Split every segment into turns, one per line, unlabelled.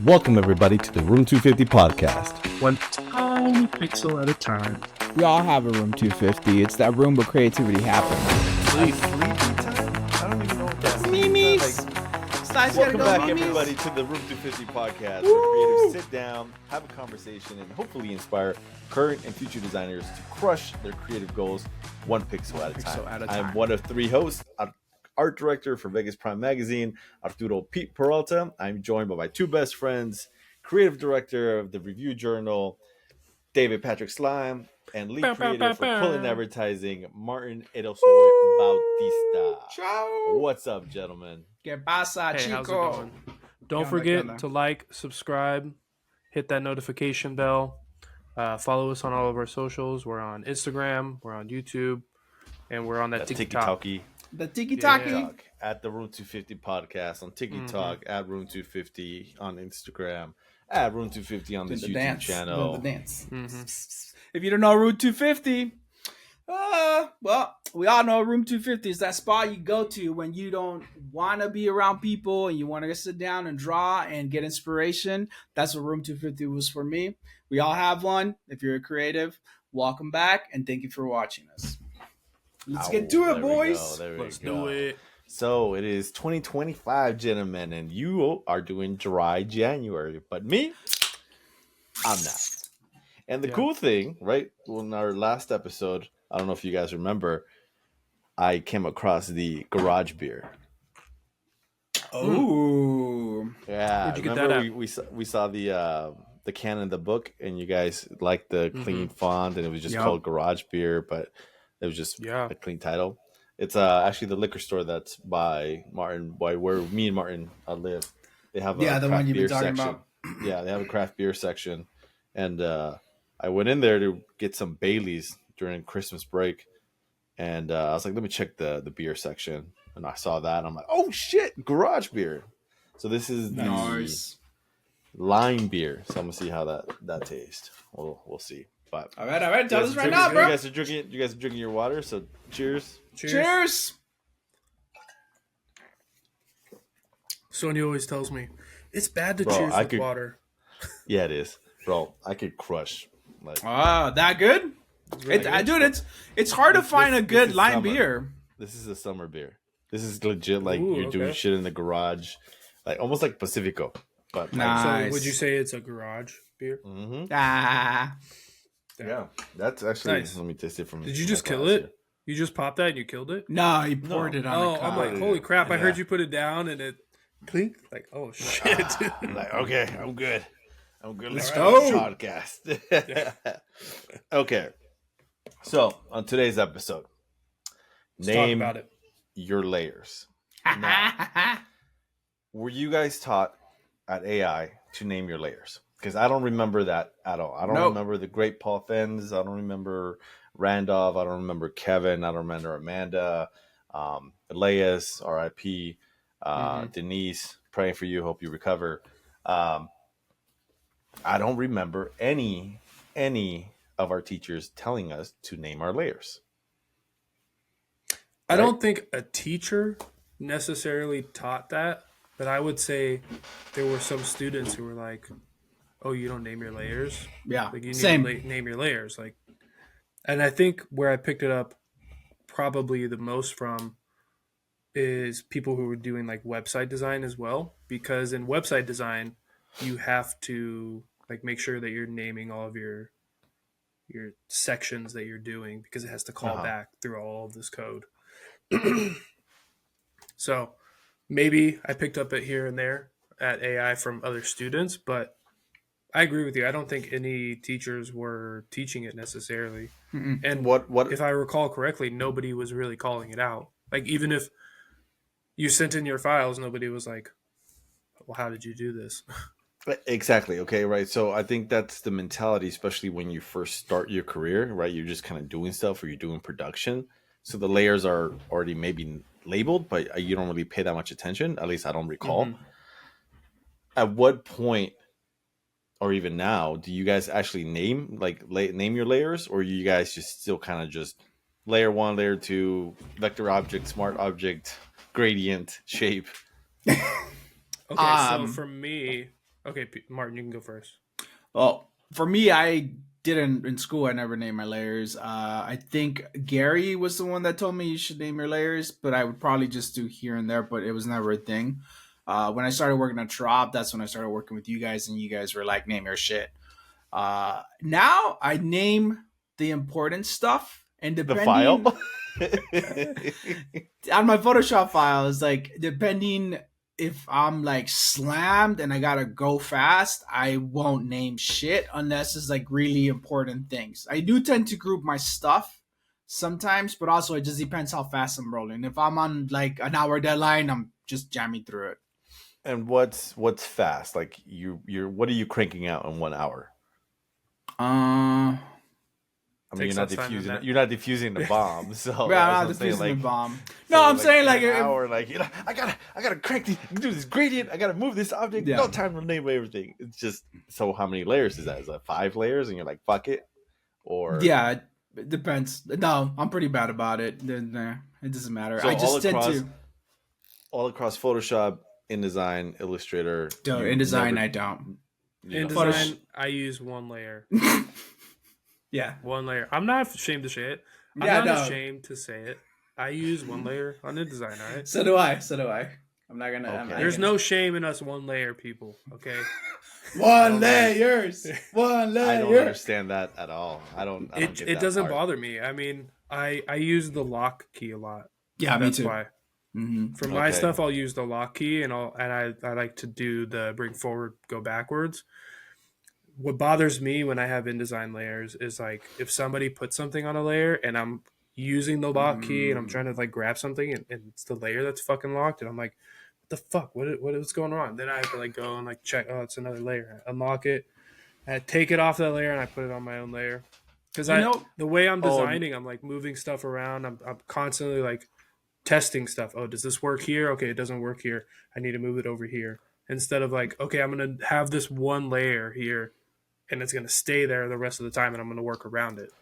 Welcome, everybody, to the Room 250 podcast.
One tiny pixel at a time.
We all have a room 250. It's that room where creativity happens.
I don't even know what that means. Welcome back, everybody, to the Room 250 podcast, where creatives sit down, have a conversation, and hopefully inspire current and future designers to crush their creative goals one pixel at a time. I'm one of three hosts, art director for Vegas Prime Magazine, Arturo Pete Peralta. I'm joined by my two best friends, creative director of the Review Journal, David Patrick Slime, and lead creator for Pullen Advertising, Martin Edelsoy Bautista.
Ciao.
What's up, gentlemen?
Que pasa,
Hey,
chico?
how's it going? Don't forget to like, subscribe, hit that notification bell. Follow us on all of our socials. We're on Instagram, we're on YouTube, and we're on that TikTok.
The tiki-taki.
TikTok at the Room 250 podcast, on TikTok at Room 250, on Instagram at Room 250 on this YouTube channel.
The dance. If you don't know Room 250, well, we all know Room 250 is that spot you go to when you don't want to be around people and you want to sit down and draw and get inspiration. That's what Room 250 was for me. We all have one. If you're a creative, welcome back and thank you for watching us. Let's get to it, boys.
Let's do it.
So it is 2025, gentlemen, and you are doing dry January, but me, I'm not. And the cool thing, right, in our last episode, I don't know if you guys remember, I came across the garage beer.
Oh.
Yeah.
Where'd you get
remember
that at?
we saw the can in the book, and you guys liked the clean font, and it was just called Garage Beer, but it was just a clean title. It's actually the liquor store that's by Martin, where me and Martin live. They have a
the
craft
one you've
beer
been talking
section.
about.
Yeah, they have a craft beer section, and I went in there to get some Baileys during Christmas break, and I was like, let me check the beer section, and I saw that, and I'm like, oh shit, garage beer. So this is the lime beer. So I'm gonna see how that tastes. We'll see. But
all right. Tell us right now, bro.
You guys are drinking your water. So cheers.
Sonia always tells me it's bad to cheers with water.
Yeah, it is, bro. I could crush.
That good?
Really
It's hard to find a good lime beer.
This is a summer beer. This is legit. Like you're doing shit in the garage, like almost like Pacifico. But
nice.
So would you say it's a garage beer?
Mm-hmm.
Yeah,
that's actually
nice.
Let me taste it from.
Did you just kill it? You just popped that and you killed it?
No, he poured it on.
I'm like, holy crap! I heard you put it down and it clinked. Like, oh shit!
Like, okay, I'm good. Let's
go.
Podcast. Okay. So on today's episode, name
talk about it.
Your layers. Now, were you guys taught at AI to name your layers? Because I don't remember that at all. I don't remember the great Paul Fenns. I don't remember Randolph. I don't remember Kevin. I don't remember Amanda. Elias, RIP. Denise, praying for you. Hope you recover. I don't remember any of our teachers telling us to name our layers.
I don't think a teacher necessarily taught that, but I would say there were some students who were like, oh, you don't name your layers?
Yeah,
like you need
same.
to name your layers. Like, and I think where I picked it up probably the most from is people who were doing like website design as well, because in website design, you have to like make sure that you're naming all of your sections that you're doing, because it has to call back through all of this code. So maybe I picked up it here and there at AI from other students, but I agree with you. I don't think any teachers were teaching it necessarily.
Mm-mm.
And
what
if I recall correctly, nobody was really calling it out. Like, even if you sent in your files, nobody was like, well, how did you do this?
Exactly. Okay. Right. So I think that's the mentality, especially when you first start your career, right? You're just kind of doing stuff, or you're doing production. So the layers are already maybe labeled, but you don't really pay that much attention. At least I don't recall. Mm-hmm. At what point, or even now, do you guys actually name your layers, or you guys just still kind of just layer 1, layer 2, vector object, smart object, gradient, shape?
Okay, so for me, Okay, Martin, you can go first.
Well, for me, I didn't in school. I never named my layers. I think Gary was the one that told me you should name your layers, but I would probably just do here and there. But it was never a thing. When I started working at Trop, that's when I started working with you guys, and you guys were like, name your shit. Now I name the important stuff, and depending
The file
on my Photoshop files, like depending if I'm like slammed and I gotta go fast, I won't name shit unless it's like really important things. I do tend to group my stuff sometimes, but also it just depends how fast I'm rolling. If I'm on like an hour deadline, I'm just jamming through it.
And what's fast? Like you're what are you cranking out in 1 hour? I mean, you're not diffusing the bomb. So
yeah, I'm not diffusing the bomb. No,
so
I'm saying like
an hour, like I gotta crank these, do this gradient. I gotta move this object. Yeah. No time to name everything. It's just so how many layers is that? Is that 5 layers? And you're like fuck it, or
yeah, it depends. No, I'm pretty bad about it. It doesn't matter. So I just tend to
all across Photoshop, InDesign, Illustrator.
InDesign, I don't.
InDesign, I use 1 layer.
Yeah.
1 layer. I'm not ashamed to say it. I'm not ashamed to say it. I use 1 layer on InDesign, all right?
So do I. I'm not gonna.
Okay.
There's no shame in us 1 layer people, okay?
1 layers. 1 layer.
I don't understand that at all. I don't get that
it doesn't
part.
bother me. I mean, I use the lock key a lot.
Yeah,
That's
me too.
why. Mm-hmm. For my stuff, I'll use the lock key, and I like to do the bring forward, go backwards. What bothers me when I have InDesign layers is like if somebody puts something on a layer and I'm using the lock key and I'm trying to like grab something and it's the layer that's fucking locked and I'm like, what the fuck? What is going on? Then I have to like go and like check. Oh, it's another layer. I unlock it. I take it off that layer and I put it on my own layer. Because the way I'm designing, I'm like moving stuff around. I'm constantly like testing stuff. Oh, does this work here? Okay, it doesn't work here. I need to move it over here. Instead of like, okay, I'm gonna have this 1 layer here. And it's going to stay there the rest of the time, and I'm going to work around it.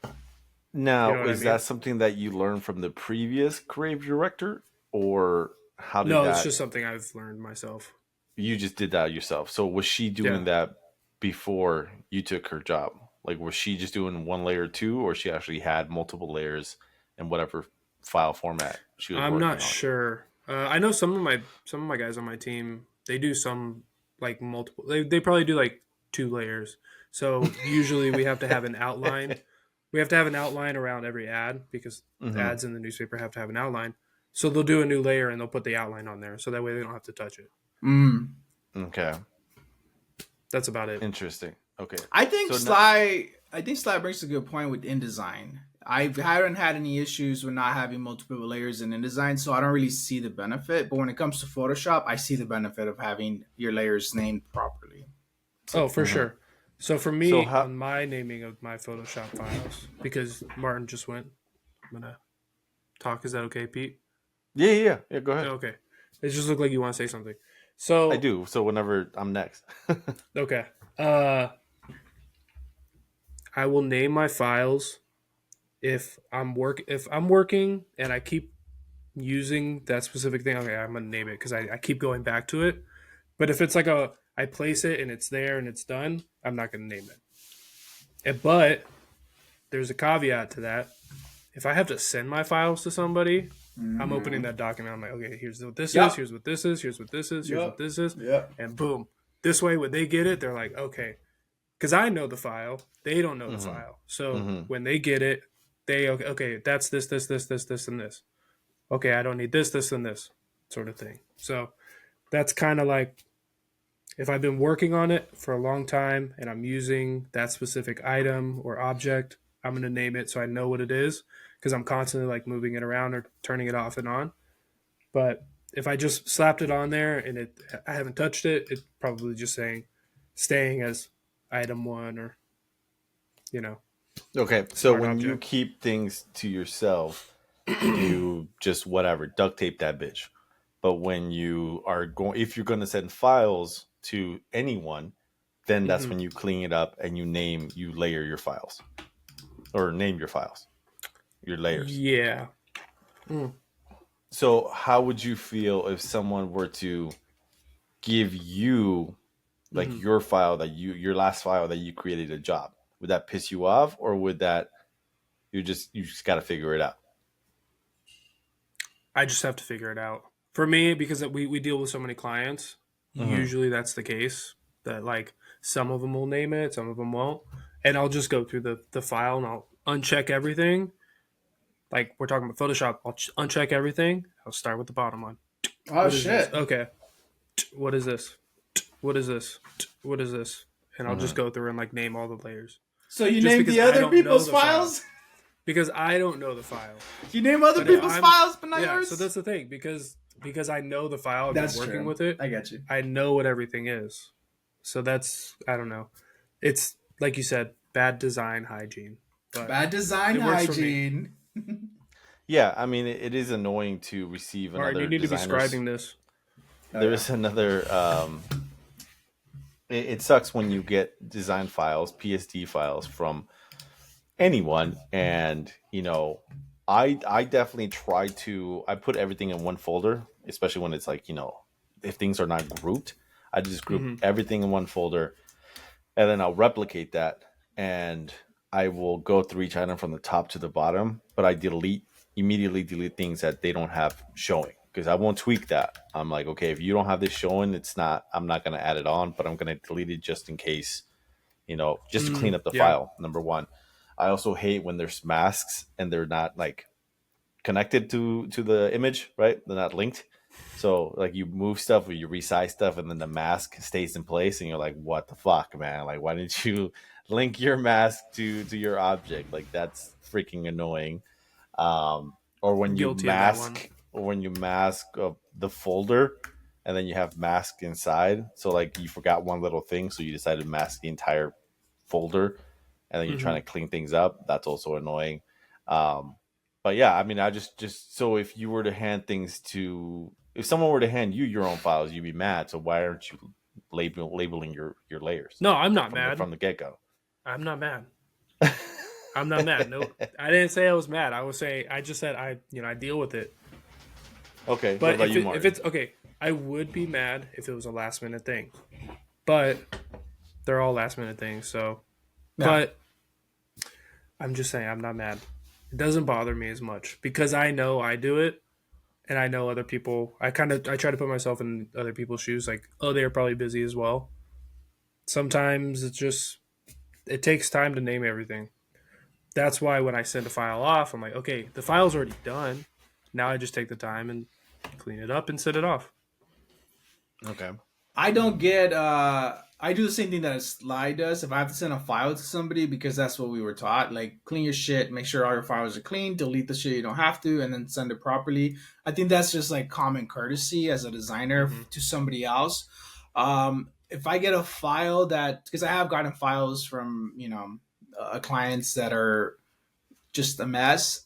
Now, you know is that something that you learned from the previous creative director, or how did that?
No, it's just something I've learned myself.
You just did that yourself. So was she doing that before you took her job? Like, was she just doing 1 layer too, or she actually had multiple layers in whatever file format she was working on? I'm not
sure. I know some of my guys on my team, they do some like multiple. They probably do like 2 layers. So usually we have to have an outline. We have to have an outline around every ad because ads in the newspaper have to have an outline. So they'll do a new layer and they'll put the outline on there. So that way they don't have to touch it.
Okay.
That's about it.
Interesting. Okay.
I think Sly brings a good point with InDesign. I haven't had any issues with not having multiple layers in InDesign, so I don't really see the benefit. But when it comes to Photoshop, I see the benefit of having your layers named properly.
Oh, for sure. So for me, on my naming of my Photoshop files, because Martin just went, I'm going to talk. Is that okay, Pete?
Yeah, go ahead.
Okay. It just looked like you want to say something. So
I do. So whenever I'm next.
Okay. I will name my files if I'm working and I keep using that specific thing. Okay, I'm going to name it because I keep going back to it. But if it's like I place it and it's there and it's done, I'm not going to name it. But there's a caveat to that. If I have to send my files to somebody, I'm opening that document. I'm like, okay, here's what this is. Here's what this is. Here's what this is. Here's what this is. And boom. This way, when they get it, they're like, okay. Because I know the file. They don't know the file. So when they get it, they, okay, that's this, and this. Okay, I don't need this, and this sort of thing. So that's kind of like, if I've been working on it for a long time and I'm using that specific item or object, I'm going to name it so I know what it is because I'm constantly like moving it around or turning it off and on. But if I just slapped it on there and I haven't touched it, it's probably just staying as item 1 or, you know.
Okay, so when you keep things to yourself, you just whatever, duct tape that bitch. But when you are if you're going to send files to anyone, then that's when you clean it up and you layer your files or name your files, your layers.
Yeah.
So how would you feel if someone were to give you like your file your last file that you created a job, would that piss you off, or would that you just got to figure it out?
I just have to figure it out. For me, because we deal with so many clients, usually that's the case. That like some of them will name it, some of them won't, and I'll just go through the file and I'll uncheck everything. Like we're talking about Photoshop, I'll uncheck everything. I'll start with the bottom one.
Oh
What is
shit!
this? Okay, what is this? What is this? What is this? And I'll just go through and like name all the layers.
So you
Just
name
because
the
I
other
don't
people's
know the file.
files?
Because I don't know the file.
You name other
But if
people's
I'm-
files, but not
Yeah,
yours.
so that's the thing. Because I know the file, I've
That's
been working
true.
with it.
I get you.
I know what everything is. So that's, I don't know. It's like you said, bad design hygiene. But
Bad design
it works for me.
hygiene.
Yeah, I mean, it is annoying to receive another.
Martin, you need to be
designer's-
scribing this.
There is another. It sucks when you get design files, PSD files from anyone, and I definitely try to. I put everything in one folder, especially when it's like if things are not grouped, I just group everything in one folder, and then I'll replicate that, and I will go through each item from the top to the bottom, but I immediately delete things that they don't have showing, because I won't tweak that. I'm like, okay, if you don't have this showing, I'm not going to add it on, but I'm going to delete it just in case, just to clean up the file. Number one. I also hate when there's masks and they're not like connected to the image, right? They're not linked. So like you move stuff or you resize stuff and then the mask stays in place and you're like, what the fuck, man? Like, why didn't you link your mask to your object? Like, that's freaking annoying. Or when you mask the folder and then you have mask inside. So like you forgot one little thing, so you decided to mask the entire folder, and then you're trying to clean things up. That's also annoying. But yeah, I mean, I just so if someone were to hand you your own files, you'd be mad. So why aren't you labeling your layers?
No, I'm not mad.
From the get-go.
I'm not mad. I'm not mad. No, I didn't say I was mad. I just said I deal with it.
Okay,
but
what about you, Martin?
if it's okay, I would be mad if it was a last minute thing. But they're all last minute things, so. Yeah. But I'm just saying I'm not mad. It doesn't bother me as much because I know I do it, and I know other people. I try to put myself in other people's shoes. Like, oh, they're probably busy as well. Sometimes it takes time to name everything. That's why when I send a file off, I'm like, okay, the file's already done. Now I just take the time and clean it up and send it off.
Okay.
I don't get. I do the same thing that a slide does. If I have to send a file to somebody, because that's what we were taught, like clean your shit, make sure all your files are clean, delete the shit you don't have to, and then send it properly. I think that's just like common courtesy as a designer to somebody else. If I get a file because I have gotten files from clients that are just a mess.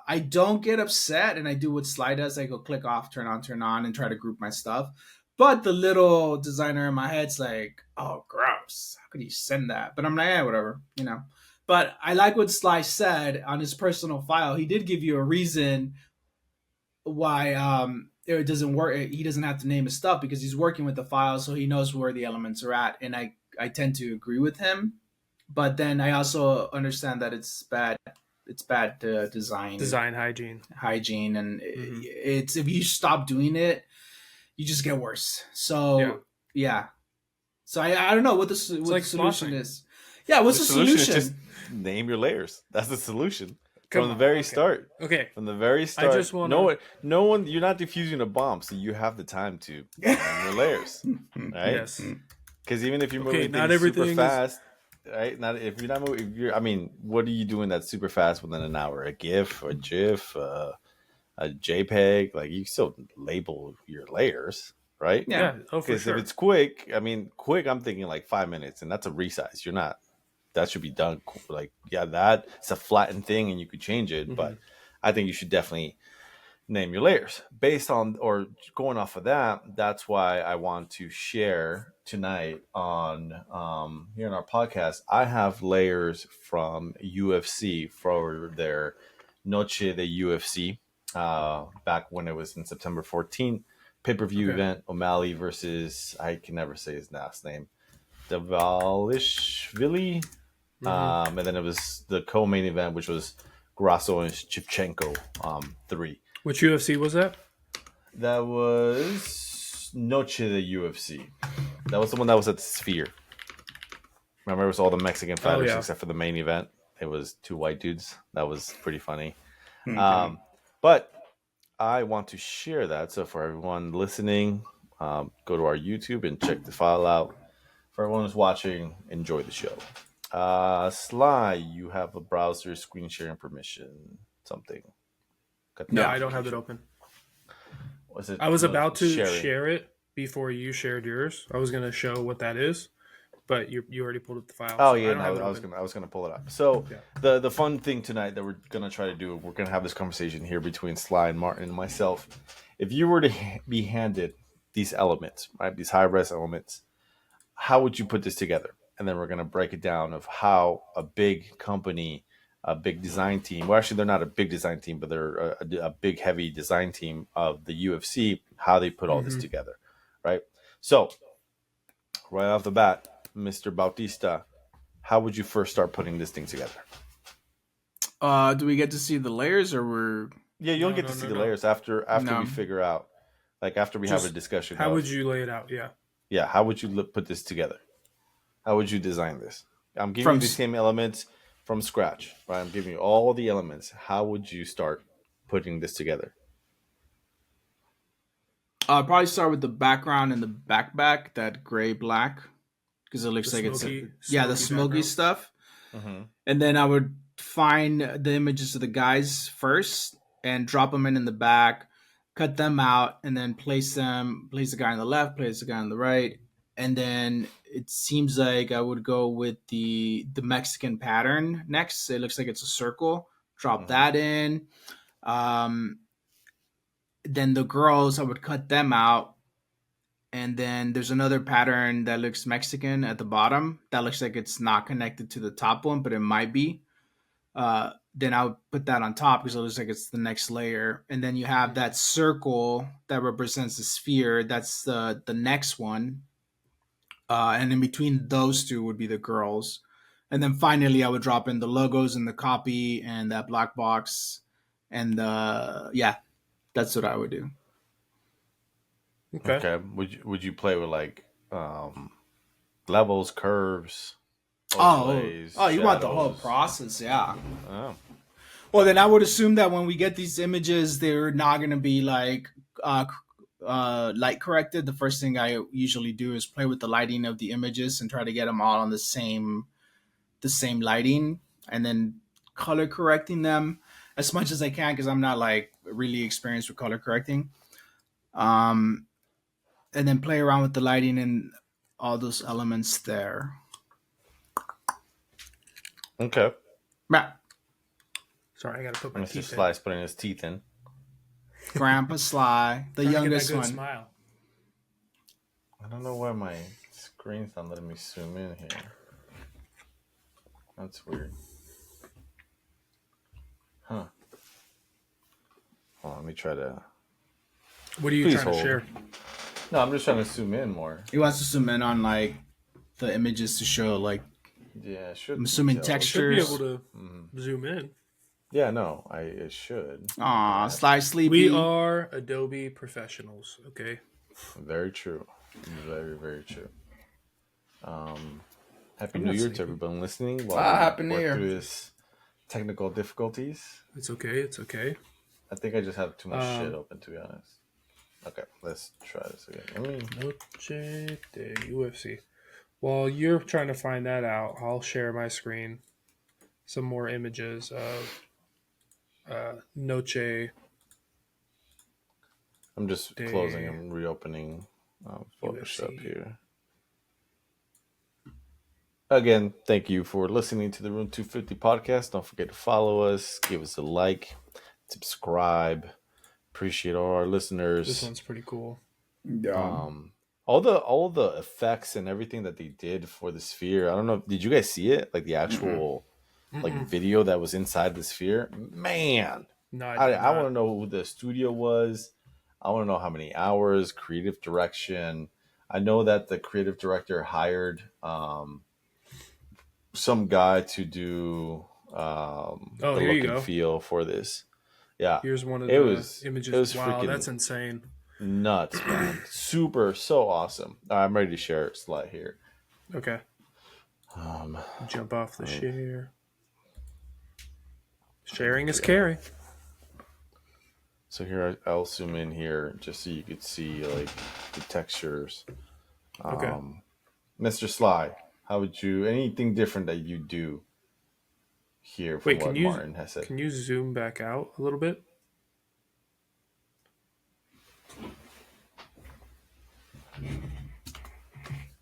I don't get upset, and I do what Slide does. I go click off, turn on, and try to group my stuff. But the little designer in my head's like, oh, gross. How could you send that? But I'm like, yeah, whatever, But I like what Sly said on his personal file. He did give you a reason why it doesn't work. He doesn't have to name his stuff because he's working with the file, so he knows where the elements are at. And I tend to agree with him. But then I also understand that it's bad. It's bad design hygiene, and it's if you stop doing it, you just get worse. So yeah. So I don't know what the solution is. Yeah, what's the solution?
Is just name your layers. That's the solution. From the very start.
Okay.
From the very start.
I just want
no one. You're not diffusing a bomb, so you have the time to name your layers, right?
Yes.
Because even if you're moving things super fast, right? I mean, what are you doing that's super fast within an hour? A GIF, a GIF, a JPEG? Like, you still label your layers, right?
Yeah. Oh, for sure.
If it's quick, I'm thinking like 5 minutes, and that's a resize. That should be done. Like, that's a flattened thing, and you could change it. But I think you should definitely name your layers based on, or going off of that. That's why I want to share tonight on here in our podcast. I have layers from UFC for their Noche UFC back when it was in September 14th, pay-per-view event. O'Malley versus, I can never say his last name, Davalishvili. And then it was the co-main event, which was Grasso and Shevchenko 3.
Which UFC was that?
That was Noche the UFC. That was the one that was at the Sphere. Remember, it was all the Mexican fighters except for the main event. It was 2 white dudes. That was pretty funny.
Okay.
But I want to share that. So for everyone listening, go to our YouTube and check the file out. For everyone who's watching, enjoy the show. Sly, you have a browser screen sharing permission. Something.
No, I don't have it open.
Was it?
I was about to
sharing?
share it before you shared yours. I was going to show what that is, but you already pulled up the file.
Oh
so
yeah,
I
was gonna pull it up. So the fun thing tonight that we're gonna try to do, we're gonna have this conversation here between Sly and Martin and myself. If you were to be handed these elements, right, these high res elements, how would you put this together? And then we're gonna break it down of how a big company, a big design team. Well, actually, they're not a big design team, but they're a big, heavy design team of the UFC. How they put all this together, right? So right off the bat, Mr. Bautista, how would you first start putting this thing together?
Do we get to see the layers, or we're?
Yeah, you'll get to see the layers after we figure out, like after we have a discussion.
How would you lay it out? Yeah.
Yeah, how would you put this together? How would you design this? I'm giving you the same elements from scratch, right? I'm giving you all the elements. How would you start putting this together?
I'll probably start with the background and the back, that gray black, because it looks like it's the smoky stuff.
Mm-hmm.
And then I would find the images of the guys first and drop them in the back, cut them out, and then place the guy on the left, place the guy on the right. And then it seems like I would go with the Mexican pattern next. It looks like it's a circle. Drop that in. Then the girls, I would cut them out. And then there's another pattern that looks Mexican at the bottom. That looks like it's not connected to the top one, but it might be. Then I would put that on top because it looks like it's the next layer. And then you have that circle that represents the sphere. That's the next one. And in between those two would be the girls. And then finally, I would drop in the logos and the copy and that black box. And that's what I would do.
Okay. Would you play with like levels, curves?
Overlays, you want the whole process, yeah.
Oh.
Well, then I would assume that when we get these images, they're not going to be like light corrected. The first thing I usually do is play with the lighting of the images and try to get them all on the same lighting, and then color correcting them as much as I can because I'm not like really experienced with color correcting. And then play around with the lighting and all those elements there.
Okay.
Matt.
Sorry, I gotta put my
Mr.
teeth
Sly's putting his teeth in.
Grandpa Sly, the youngest one.
Smile.
I don't know why my screen's not letting me zoom in here. That's weird. Huh. Hold on, let me try to...
What are you trying to share?
No, I'm just trying to zoom in more.
He wants to zoom in on like the images to show like.
Yeah, it should.
I'm assuming textures.
Should be able to zoom in.
Yeah, no, it should.
Aw, Sly Sleepy.
We are Adobe professionals, okay?
Very true. Very, very true. Happy New Year to everyone listening.
Happy New Year.
Through this technical difficulties.
It's okay. It's okay.
I think I just have too much shit open, to be honest. Okay, let's try this again.
Noche de UFC. While you're trying to find that out, I'll share my screen. Some more images of Noche.
I'm just closing and reopening Photoshop
UFC.
here. Again, thank you for listening to the Room 250 podcast. Don't forget to follow us, give us a like, subscribe. Appreciate all our listeners.
This one's pretty cool.
Yeah.
All the effects and everything that they did for the sphere. I don't know. Did you guys see it? Like the actual like video that was inside the sphere? Man.
No,
I want to know who the studio was. I want to know how many hours, creative direction. I know that the creative director hired some guy to do the
here
look
you
and
go.
feel for this. Yeah,
Here's one of
it
the
was
images.
it was
Wow,
freaking
that's insane.
nuts, man. So awesome. I'm ready to share a slide here.
Okay. Jump off the share. Sharing is caring.
So here, I'll zoom in here just so you could see like the textures.
Okay.
Mr. Sly, how would you, anything different that you do here from what Martin has said?
Can you zoom back out a little bit?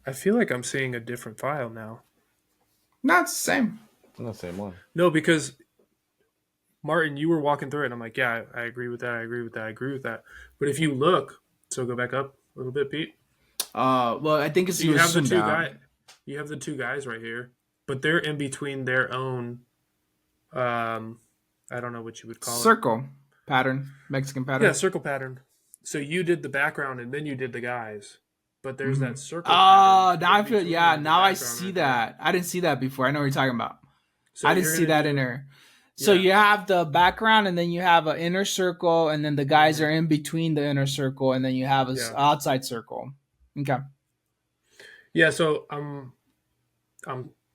I feel like I'm seeing a different file now.
No, it's the same.
Not the same one.
No, because Martin, you were walking through it, and I'm like, yeah, I agree with that. I agree with that. I agree with that. But if you look, so go back up a little bit, Pete.
Well, I think it's
you have the two guys. You have the two guys right here, but they're in between their own. I don't know what you would call
circle pattern, Mexican pattern.
Yeah, circle pattern. So you did the background, and then you did the guys. But there's that circle.
Oh, now I feel. Yeah, now I see that. I didn't see that before. I know what you're talking about. So I didn't see that in there. So you have the background, and then you have an inner circle, and then the guys are in between the inner circle, and then you have an outside circle. Okay.
Yeah, so I'm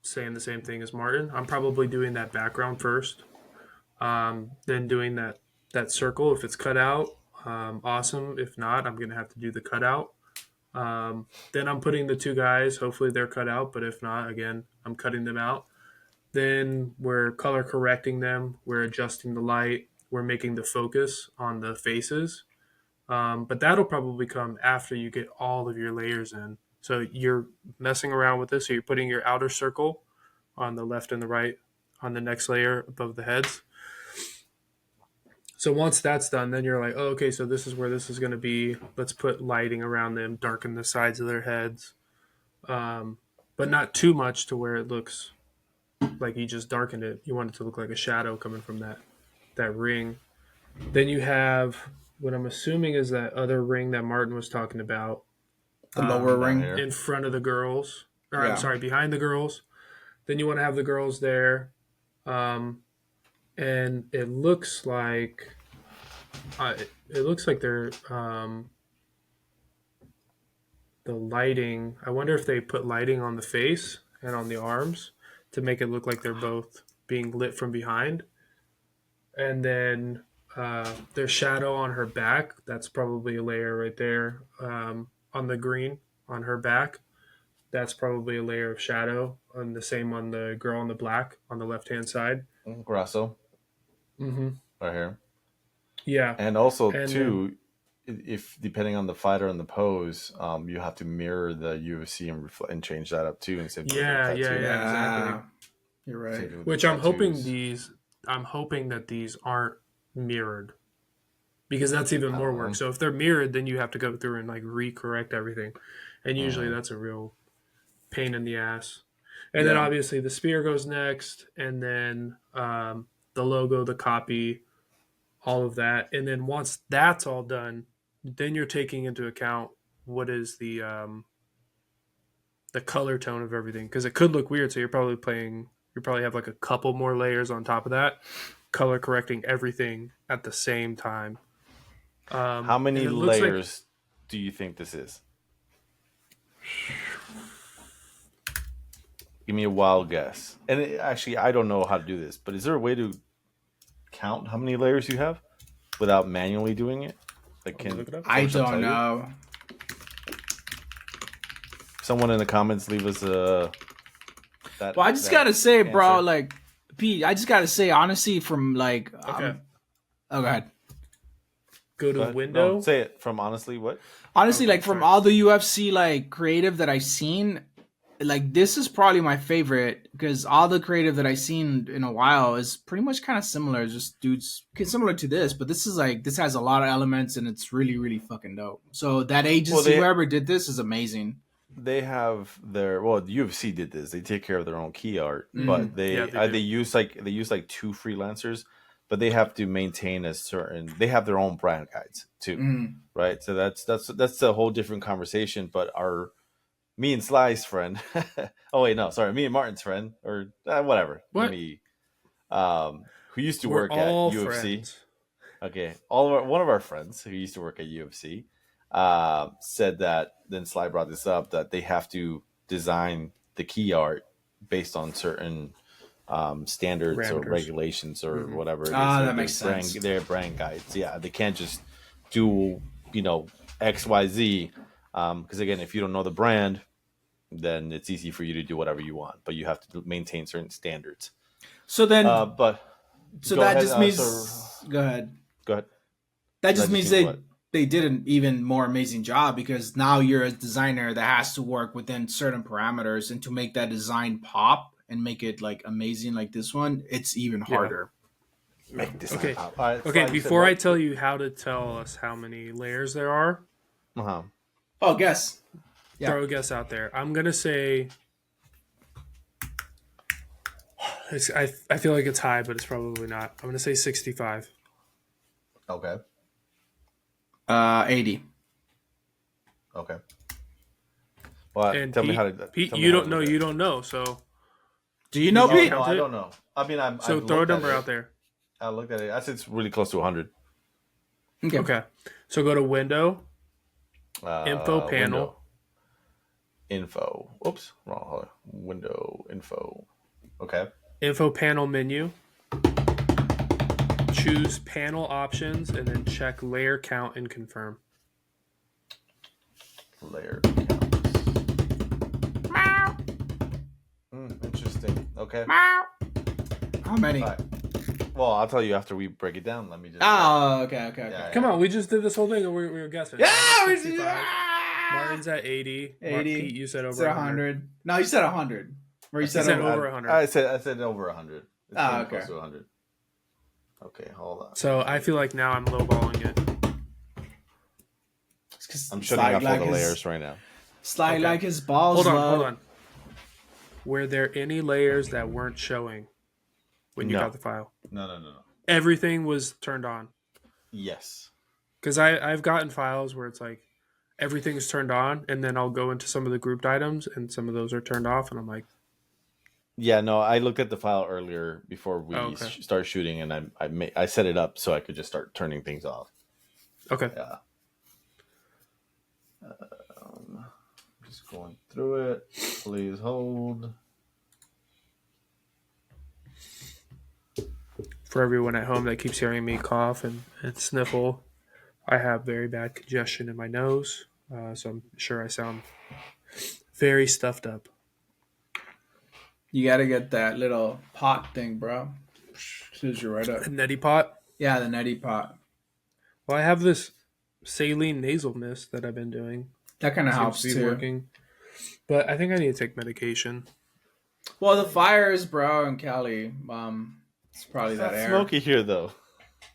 saying the same thing as Martin. I'm probably doing that background first, then doing that circle. If it's cut out, awesome. If not, I'm gonna have to do the cutout. Then I'm putting the two guys. Hopefully they're cut out, but if not, again, I'm cutting them out. Then we're color correcting them. We're adjusting the light. We're making the focus on the faces. But that'll probably come after you get all of your layers in. So you're messing around with this. So you're putting your outer circle on the left and the right on the next layer above the heads. So once that's done, then you're like, oh, okay, so this is where this is going to be. Let's put lighting around them, darken the sides of their heads. But not too much to where it looks like you just darkened it. You want it to look like a shadow coming from that ring. Then you have what I'm assuming is that other ring that Martin was talking about.
The lower ring.
In front of the girls. Or I'm sorry, behind the girls. Then you want to have the girls there. And it looks like they're the lighting. I wonder if they put lighting on the face and on the arms to make it look like they're both being lit from behind. And then there's shadow on her back. That's probably a layer right there. On the green on her back, that's probably a layer of shadow. And the same on the girl in the black on the left-hand side.
Grasso.
Mm-hmm.
Right here.
Yeah.
And also, too, if depending on the fighter and the pose, you have to mirror the UFC and change that up, too. Instead of
exactly.
You're right.
Which I'm hoping that these aren't mirrored. Because that's even more work. So if they're mirrored, then you have to go through and like recorrect everything. And usually that's a real pain in the ass. And then obviously the spear goes next, and then the logo, the copy, all of that. And then once that's all done, then you're taking into account what is the color tone of everything. Because it could look weird. So you probably have like a couple more layers on top of that, color correcting everything at the same time.
How many layers do you think this is? Give me a wild guess. And actually, I don't know how to do this, but is there a way to count how many layers you have without manually doing it?
I don't know.
Someone in the comments leave us
I just gotta say, answer. Bro, like Pete, I just gotta say, honestly, from like,
okay.
Oh, go ahead.
Go to the window.
No, say it from honestly. What?
Honestly, like from all the UFC like creative that I've seen, like this is probably my favorite because all the creative that I've seen in a while is pretty much kind of similar. Just dudes similar to this, but this has a lot of elements and it's really, really fucking dope. So that agency, whoever did this, is amazing.
They have the UFC did this. They take care of their own key art, but they use like two freelancers but they have to maintain a certain. They have their own brand guides too, right? So that's a whole different conversation. But me and Sly's friend. Oh wait, no, sorry, me and Martin's friend, or whatever.
What?
Who used to
We're
work at
all
UFC.
friends.
Okay, one of our friends who used to work at UFC said that. Then Sly brought this up that they have to design the key art based on certain standards or
Parameters.
regulations or whatever it is.
That makes sense.
Their brand guides. Yeah, they can't just do X, Y, Z. Because again, if you don't know the brand, then it's easy for you to do whatever you want, but you have to maintain certain standards.
So then,
but
so
go
that
ahead,
just means. Go ahead.
Go ahead.
That just means they
what?
they did an even more amazing job, because now you're a designer that has to work within certain parameters, and to make that design pop and make it like amazing like this one, it's even harder.
Make this
Okay.
All right,
Okay,
Sly,
before I tell you how to tell us how many layers there are,
Oh, guess. Yeah.
throw a guess out there. I'm gonna say. I feel like it's high, but it's probably not. I'm gonna say 65.
Okay.
80.
Okay. Well,
And
tell
Pete,
me how to.
Pete,
tell me
you
how
don't
to
know.
do
You
that.
don't know. So
Do you know,
Oh,
Pete?
no,
Count
I
it?
don't know. I mean, I've
throw a
looked at
number
it.
out there.
I looked at it. I said it's really close to 100.
Okay. So go to window, info panel.
Window. Info. Oops, wrong. Hold on. Window info. Okay.
info panel menu. Choose panel options and then check layer count and confirm.
Layer counts. Interesting. Okay.
How many?
All right. Well, I'll tell you after we break it down. Let me just.
Oh, okay.
Yeah.
Come on, we just did this whole thing and we were guessing.
Yeah,
I'm at
we
65. Martin's at 80.
80.
Pete, you said over
Said
100.
100. No, you said 100. Or you said,
said
over.
over 100.
I said over 100. It's
Ah,
pretty
okay.
close to 100. Okay, hold on.
So I feel like now I'm lowballing it.
I'm shutting off all the layers right now.
Slide
Okay.
like his balls.
Hold on,
love.
hold on. Were there any layers that weren't showing when you
No.
got the file?
No.
Everything was turned on.
Yes.
Because I've gotten files where it's like everything is turned on, and then I'll go into some of the grouped items, and some of those are turned off, and I'm like,
Yeah, no, I looked at the file earlier before we
okay.
start shooting, and I set it up so I could just start turning things off.
okay.
Yeah. Just going through it. Please hold.
For everyone at home that keeps hearing me cough and sniffle, I have very bad congestion in my nose, so I'm sure I sound very stuffed up.
You gotta get that little pot thing, bro. Shows you right up.
A neti pot.
Yeah, the neti pot.
Well, I have this saline nasal mist that I've been doing.
That kind of helps
Seems to be
too.
working. But I think I need to take medication.
Well, the fires, bro, in Cali. It's probably
It's
that
not
air.
smoky here, though.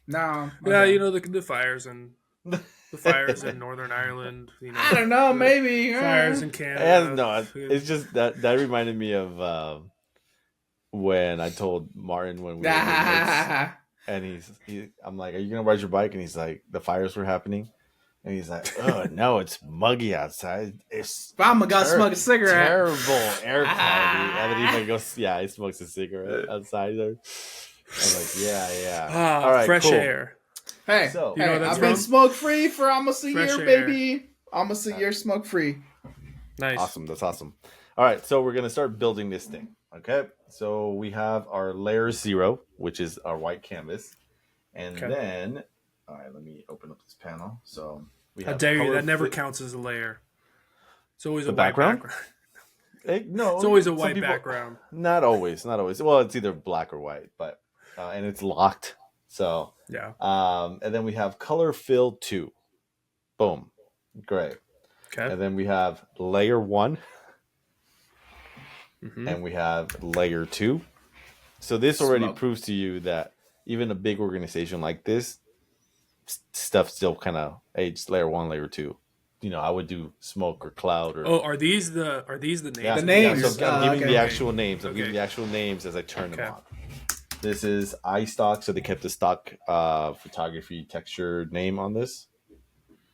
No.
Yeah,
okay.
you know the fires in Northern Ireland. You know,
I don't know. Maybe
fires in Canada.
Yeah, no, it's just that reminded me of when I told Martin when we were roommates, and I'm like, "Are you gonna ride your bike?" And he's like, "The fires were happening," and he's like, "Oh no, it's muggy outside. It's
I'm gonna go smoke a cigarette.
terrible air quality." And then he like goes, "Yeah, he smokes a cigarette outside there." I'm like, "Yeah." All right,
fresh
cool.
air.
Hey,
So-
You know
hey,
that's
I've been
from?
smoke free for almost a
Fresh
year,
air.
baby. Almost a year smoke free.
Nice.
Awesome. That's awesome. All right. So we're going to start building this thing. Okay. So we have our layer 0, which is our white canvas. And
Okay.
then, all right, let me open up this panel. So we
How
have
dare you?
color
That never
fit-
counts as a layer. It's always
The
a white
background? No,
It's always a
some
white
people-
background.
Not always. Well, it's either black or white, but, and it's locked. So,
Yeah.
and then we have color fill 2. Boom. Great.
Okay.
And then we have layer 1.
Mhm.
And we have layer 2. So this already
Smoke.
proves to you that even a big organization like this, stuff still kind of, hey, it's layer 1, layer 2. You know, I would do smoke or cloud or.
Oh, are these the names?
Yeah,
The names.
Yeah, so I'm giving
okay.
the actual names. I'm
Okay.
giving the actual names as I turn
Okay.
them on. This is iStock, so they kept the stock photography texture name on this.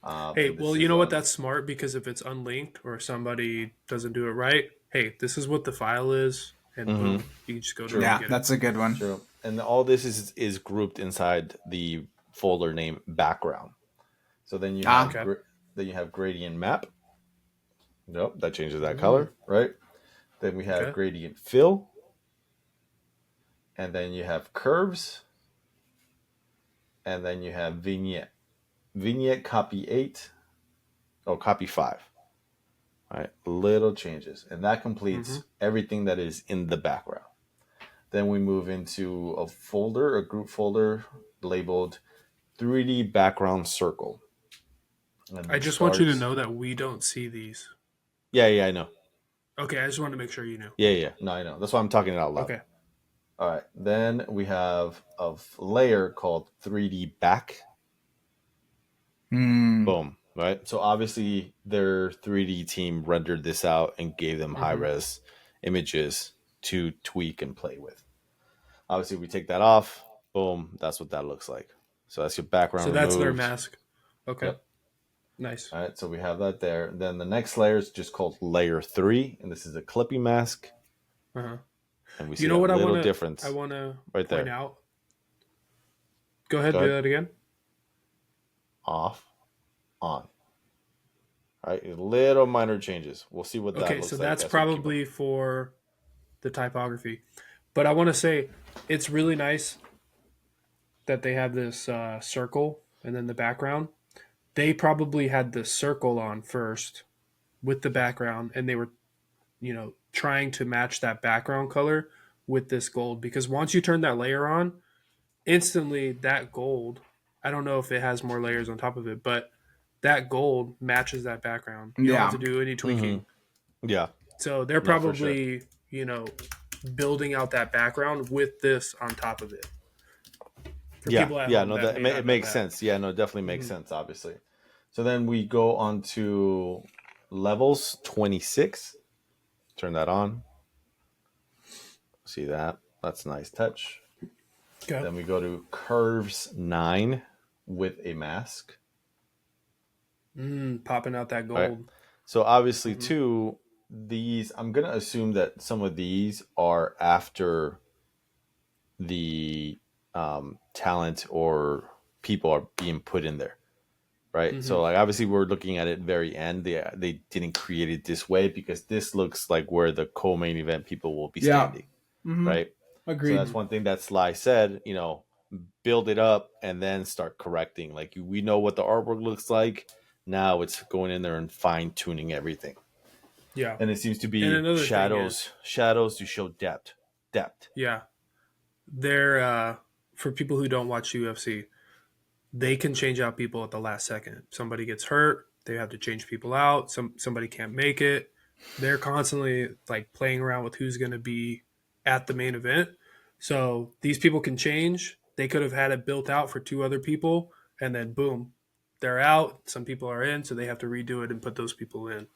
Hey,
and this
well,
is
you know what?
on-
That's smart because if it's unlinked or somebody doesn't do it right, hey, this is what the file is, and boom, you can just go to it and
Yeah,
get
that's a good one.
True. And all this is grouped inside the folder name background. So then you have then you have gradient map. Nope, that changes that color, right? Then we have gradient fill. And then you have curves. And then you have vignette. Vignette copy 8 or copy 5. All right, little changes. And that completes everything that is in the background. Then we move into a folder, a group folder labeled 3D background circle. And
I
it
just want you to
starts-
know that we don't see these.
Yeah, I know.
Okay, I just wanted to make sure you knew.
Yeah. No, I know. That's why I'm talking it out loud.
Okay.
All right. Then we have a layer called 3D back. Boom. Right. So obviously their 3D team rendered this out and gave them high res images to tweak and play with. Obviously, we take that off. Boom. That's what that looks like. So that's your background.
So that's their
removed.
mask. Okay.
Yep.
Nice.
All right. So we have that there. Then the next layer is just called layer 3. And this is a clippy mask.
Uh-huh.
And we see
You know what
a
I
little
want
difference.
I want to
right
point
there.
out? Go ahead, do that again.
Off, on. All right, little minor changes. We'll see what that looks like.
Okay, so that's
as we keep
probably for the typography. But I want to say it's really nice that they have this circle and then the background. They probably had the circle on first with the background, and they were, trying to match that background color with this gold. Because once you turn that layer on, instantly that gold, I don't know if it has more layers on top of it, but that gold matches that background. You don't have to do any tweaking.
Yeah.
So they're
No, for
probably, building out that background with this on top of it. For people at home
no,
that may not
it
know
makes
that.
sense. Yeah, no, it definitely makes sense, obviously. So then we go on to levels 26. Turn that on. See that? That's a nice touch.
Okay.
Then we go to curves 9 with a mask.
Popping out that gold.
Right. So obviously, too, these, I'm going to assume that some of these are after the talent or people are being put in there. Right. So like, obviously we're looking at it very end. They didn't create it this way because this looks like where the co-main event people will be standing. Right.
Agreed.
So that's one thing that Sly said, build it up and then start correcting. Like we know what the artwork looks like. Now it's going in there and fine tuning everything.
Yeah.
And it seems to be
another
shadows to show depth.
Yeah. They're for people who don't watch UFC, they can change out people at the last second. Somebody gets hurt, they have to change people out. Somebody can't make it. They're constantly like playing around with who's going to be at the main event. So these people can change. They could have had it built out for 2 other people, and then boom, they're out. Some people are in, so they have to redo it and put those people in.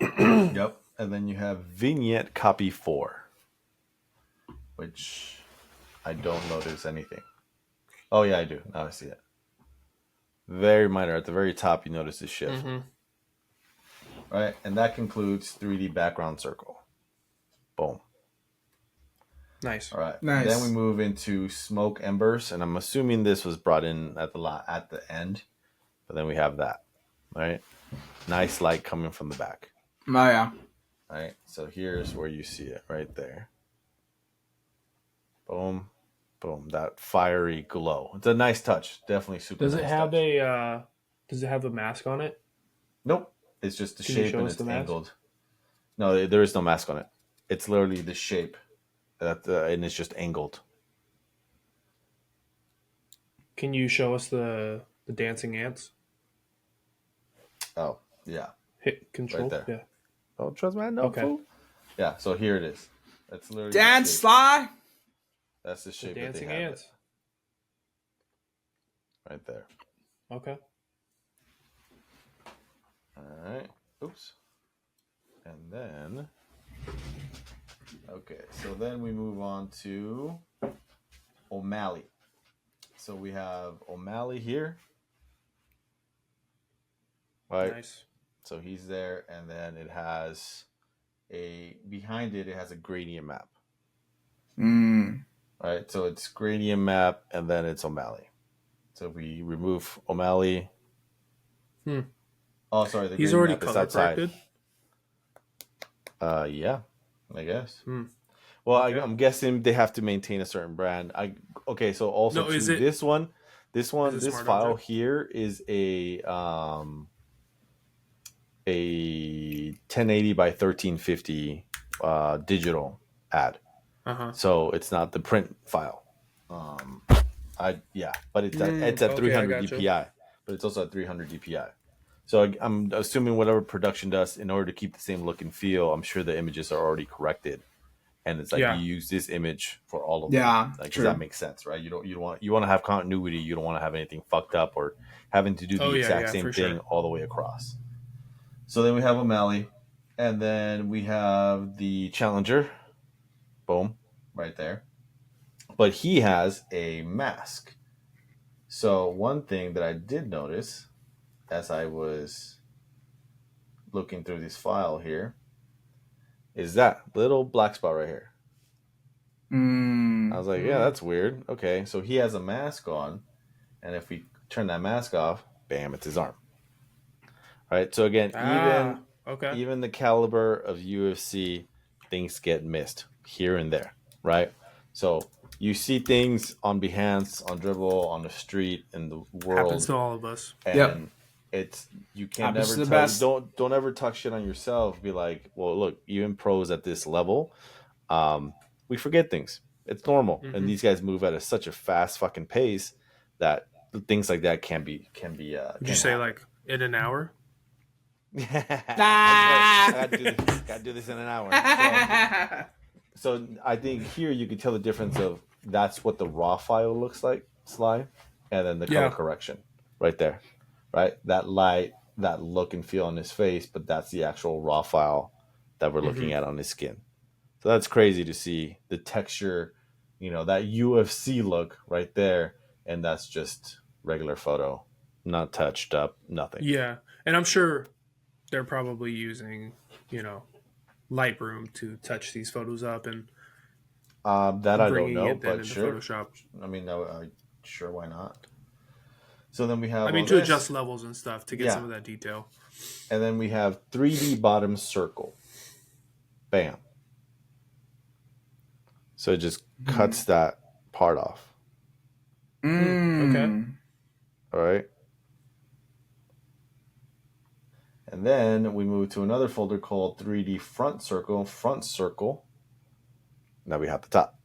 Yep. And then you have vignette copy 4, which I don't notice anything. Oh yeah, I do. Now I see it. Very minor. At the very top, you notice the shift. Right, and that concludes 3D background circle. Boom.
Nice.
All right.
Nice.
Then we move into smoke embers, and I'm assuming this was brought in at the end, but then we have that. Right. Nice light coming from the back.
Oh yeah.
Right. So here's where you see it right there. Boom. Boom. That fiery glow. It's a nice touch. Definitely super
Does
nice
it have
touch.
does it have a mask on it?
Nope. It's just the
Can you
shape
show
and
us
it's
the mask?
angled. No, there is no mask on it. It's literally the shape. And it's just angled.
Can you show us the dancing ants?
Oh, yeah.
Hit control.
Right there.
Yeah.
Oh, trust me, I know.
Okay.
Fool. Yeah, so here it is. That's literally
Dance
the shape.
Sly.
That's the shape that
Dancing
they have
ants.
it. Right there.
Okay.
All right. Oops. And then, Okay, so then we move on to O'Malley. So we have O'Malley here. Right.
Nice.
So he's there, and then it has behind it has a gradient map. Right. So it's gradient map, and then it's O'Malley. So if we remove O'Malley. Oh, sorry.
He's already color corrected.
Yeah, I guess. Well, okay. I'm guessing they have to maintain a certain brand. Okay. So also this file here is a 1080 by 1350 digital ad. So it's not the print file. But it's at 300 DPI, but it's also at 300 DPI. So I'm assuming whatever production does, in order to keep the same look and feel, I'm sure the images are already corrected, and it's like you use this image for all of them. Yeah, because that makes sense, right? You want to have continuity. You don't want to have anything fucked up or having to do the exact same thing all the way across. So then we have O'Malley, and then we have the Challenger. Boom, right there. But he has a mask. So one thing that I did notice as I was looking through this file here is that little black spot right here. I was like, yeah, that's weird. Okay, so he has a mask on, and if we turn that mask off, bam, it's his arm. All right, so again, even the caliber of UFC, things get missed here and there, right? So you see things on Behance, on Dribble, on the street, in the world.
Happens to all of us.
And you can never don't ever talk shit on yourself. Be like, well, look, even pros at this level, we forget things. It's normal, and these guys move at such a fast fucking pace that things like that can be. Would
you say like in an hour?
Gotta do this in an hour. So I think here you can tell the difference of that's what the raw file looks like, Sly, and then the color correction right there, right? That light, that look and feel on his face, but that's the actual raw file that we're looking at on his skin. So that's crazy to see the texture, that UFC look right there, and that's just regular photo, not touched up, nothing.
Yeah, and I'm sure they're probably using, Lightroom to touch these photos up and
that I don't know, but sure.
Photoshop.
I mean, sure, why not? So then we have.
to adjust levels and stuff to get some of that detail.
And then we have 3D bottom circle. Bam. So it just cuts that part off.
Okay.
All right. And then we move to another folder called 3D front circle. Now we have the top.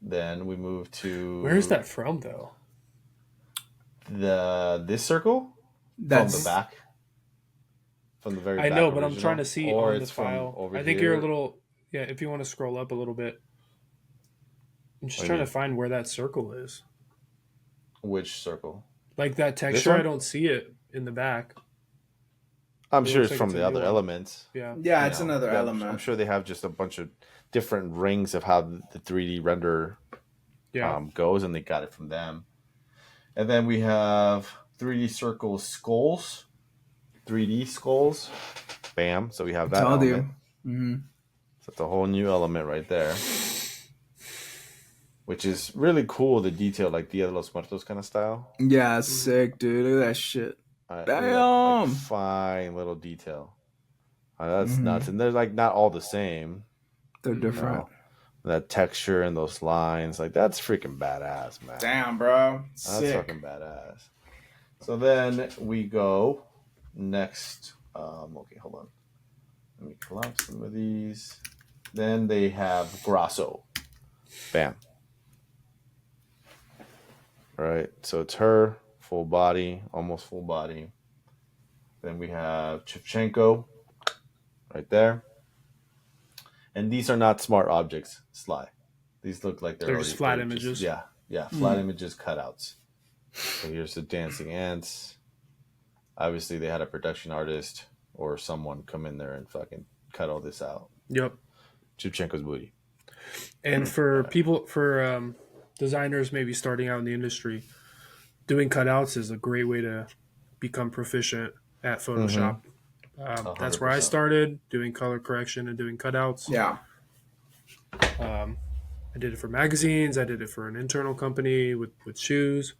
Then we move to...
Where is that from, though?
This circle? That's from the back. From the very back.
I know, but
original.
I'm trying to see
or
on the file. I think you're a little... Yeah, if you want to scroll up a little bit. I'm just trying to find where that circle is.
Which circle?
Like that texture, I don't see it in the back.
I'm sure it's from the other elements.
Yeah,
it's another element.
I'm sure they have just a bunch of different rings of how the 3D render goes, and they got it from them. And then we have 3D circle skulls, 3D skulls. Bam! So we have that element. So it's a whole new element right there, which is really cool. The detail, like Dia de los Muertos kind of style.
Yeah, sick, dude. Look at that shit.
Damn! Like fine little detail. That's nuts. And they're like not all the same.
They're different.
That texture and those lines, like that's freaking badass, man.
Damn, bro.
That's fucking badass. So then we go next. Okay, hold on. Let me collapse some of these. Then they have Grasso. Bam. All right, so it's her, full body, almost full body. Then we have Shevchenko right there. And these are not smart objects, Sly. These look like
they're just flat images.
Flat images, cutouts. So here's the dancing ants. Obviously, they had a production artist or someone come in there and fucking cut all this out.
Yep.
Shevchenko's booty.
And for designers maybe starting out in the industry, doing cutouts is a great way to become proficient at Photoshop. That's where I started, doing color correction and doing cutouts.
Yeah.
I did it for magazines. I did it for an internal company with shoes.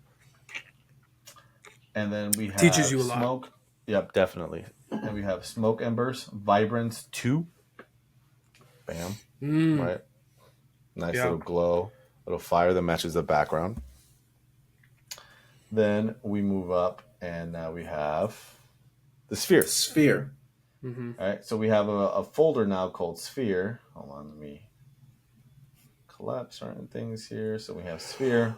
And then we have
Teaches you a lot.
smoke. Yep, definitely. And we have smoke embers, vibrance 2. Bam. Right. Nice little glow, little fire that matches the background. Then we move up, and now we have the sphere.
Sphere.
All right. So we have a folder now called sphere. Hold on, let me collapse certain things here. So we have sphere.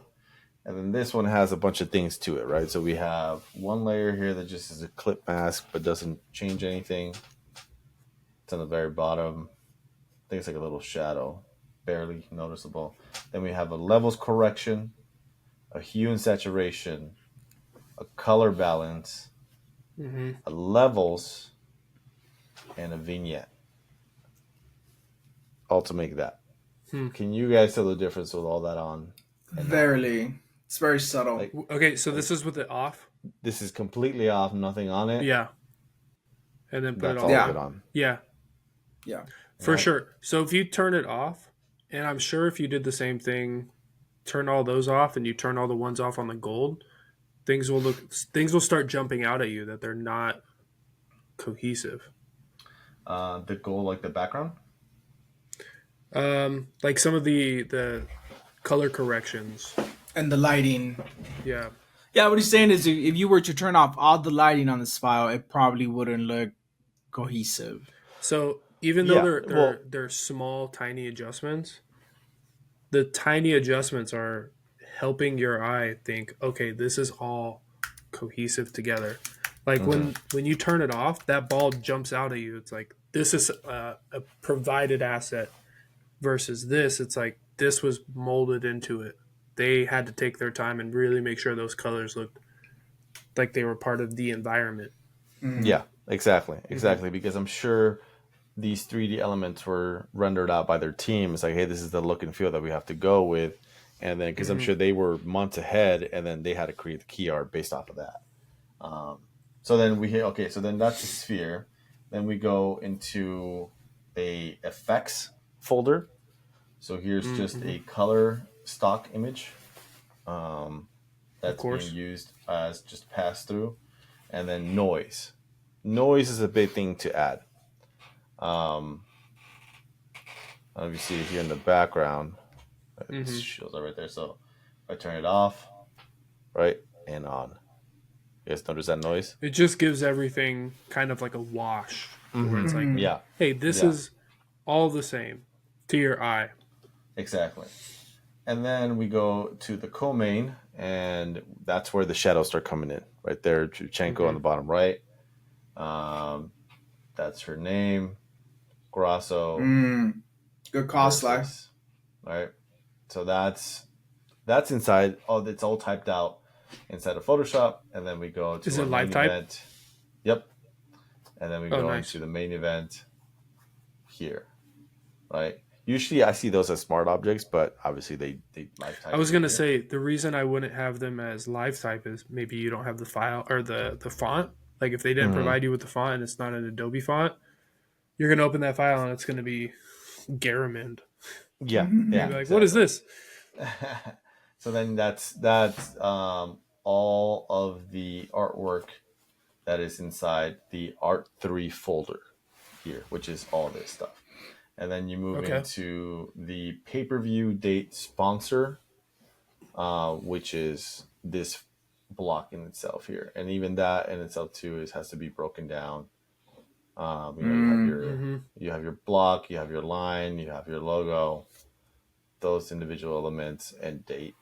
And then this one has a bunch of things to it, right? So we have one layer here that just is a clip mask but doesn't change anything. It's on the very bottom. I think it's like a little shadow, barely noticeable. Then we have a levels correction, a hue and saturation, a color balance, a levels, and a vignette. All to make that. Can you guys tell the difference with all that on?
Verily. It's very subtle.
Like,
Okay, so this is with it off?
this is completely off, nothing on it.
Yeah. And then put
That's
it
all
on.
Yeah.
of it on.
Yeah,
Yeah.
for sure. So if you turn it off, and I'm sure if you did the same thing, turn all those off and you turn all the ones off on the gold, things will start jumping out at you that they're not cohesive.
The gold, like the background.
Like some of the color corrections.
And the lighting.
Yeah.
Yeah, what he's saying is if you were to turn off all the lighting on this file, it probably wouldn't look cohesive.
So even though
Yeah,
they're small, tiny adjustments, the tiny adjustments are helping your eye think, okay, this is all cohesive together. Like when you turn it off, that ball jumps out at you. It's like, this is a provided asset versus this. It's like, this was molded into it. They had to take their time and really make sure those colors looked like they were part of the environment.
Yeah, exactly. Because I'm sure these 3D elements were rendered out by their team. It's like, hey, this is the look and feel that we have to go with. And then, because I'm sure they were months ahead, and then they had to create the key art based off of that. So then so then that's a sphere. Then we go into a effects folder. So here's just a color stock image that's being used as just pass through. And then noise. Noise is a big thing to add. You see it here in the background. It shows it right there. So if I turn it off, right, and on. You guys notice that noise?
It just gives everything kind of like a wash. Where it's like, hey, this is all the same to your eye.
Exactly. And then we go to the co-main, and that's where the shadows start coming in. Right there, Shevchenko on the bottom right. That's her name. Grasso.
Good cost life.
versus- Right. So that's inside. Oh, it's all typed out inside of Photoshop, and then we go to
Is it
our
live
main
type?
event. Yep. And then we go
nice.
into the main event here. Right. Usually I see those as smart objects, but obviously they live type.
I was going to say the reason I wouldn't have them as live type is maybe you don't have the file or the font. Like if they didn't provide you with the font and it's not an Adobe font, you're going to open that file and it's going to be Garamond.
Yeah.
You're like, what is this?
So then that's all of the artwork that is inside the Art 3 folder here, which is all this stuff. And then you move into the pay-per-view date sponsor, which is this block in itself here. And even that in itself too has to be broken down. You have your block, you have your line, you have your logo, those individual elements and date.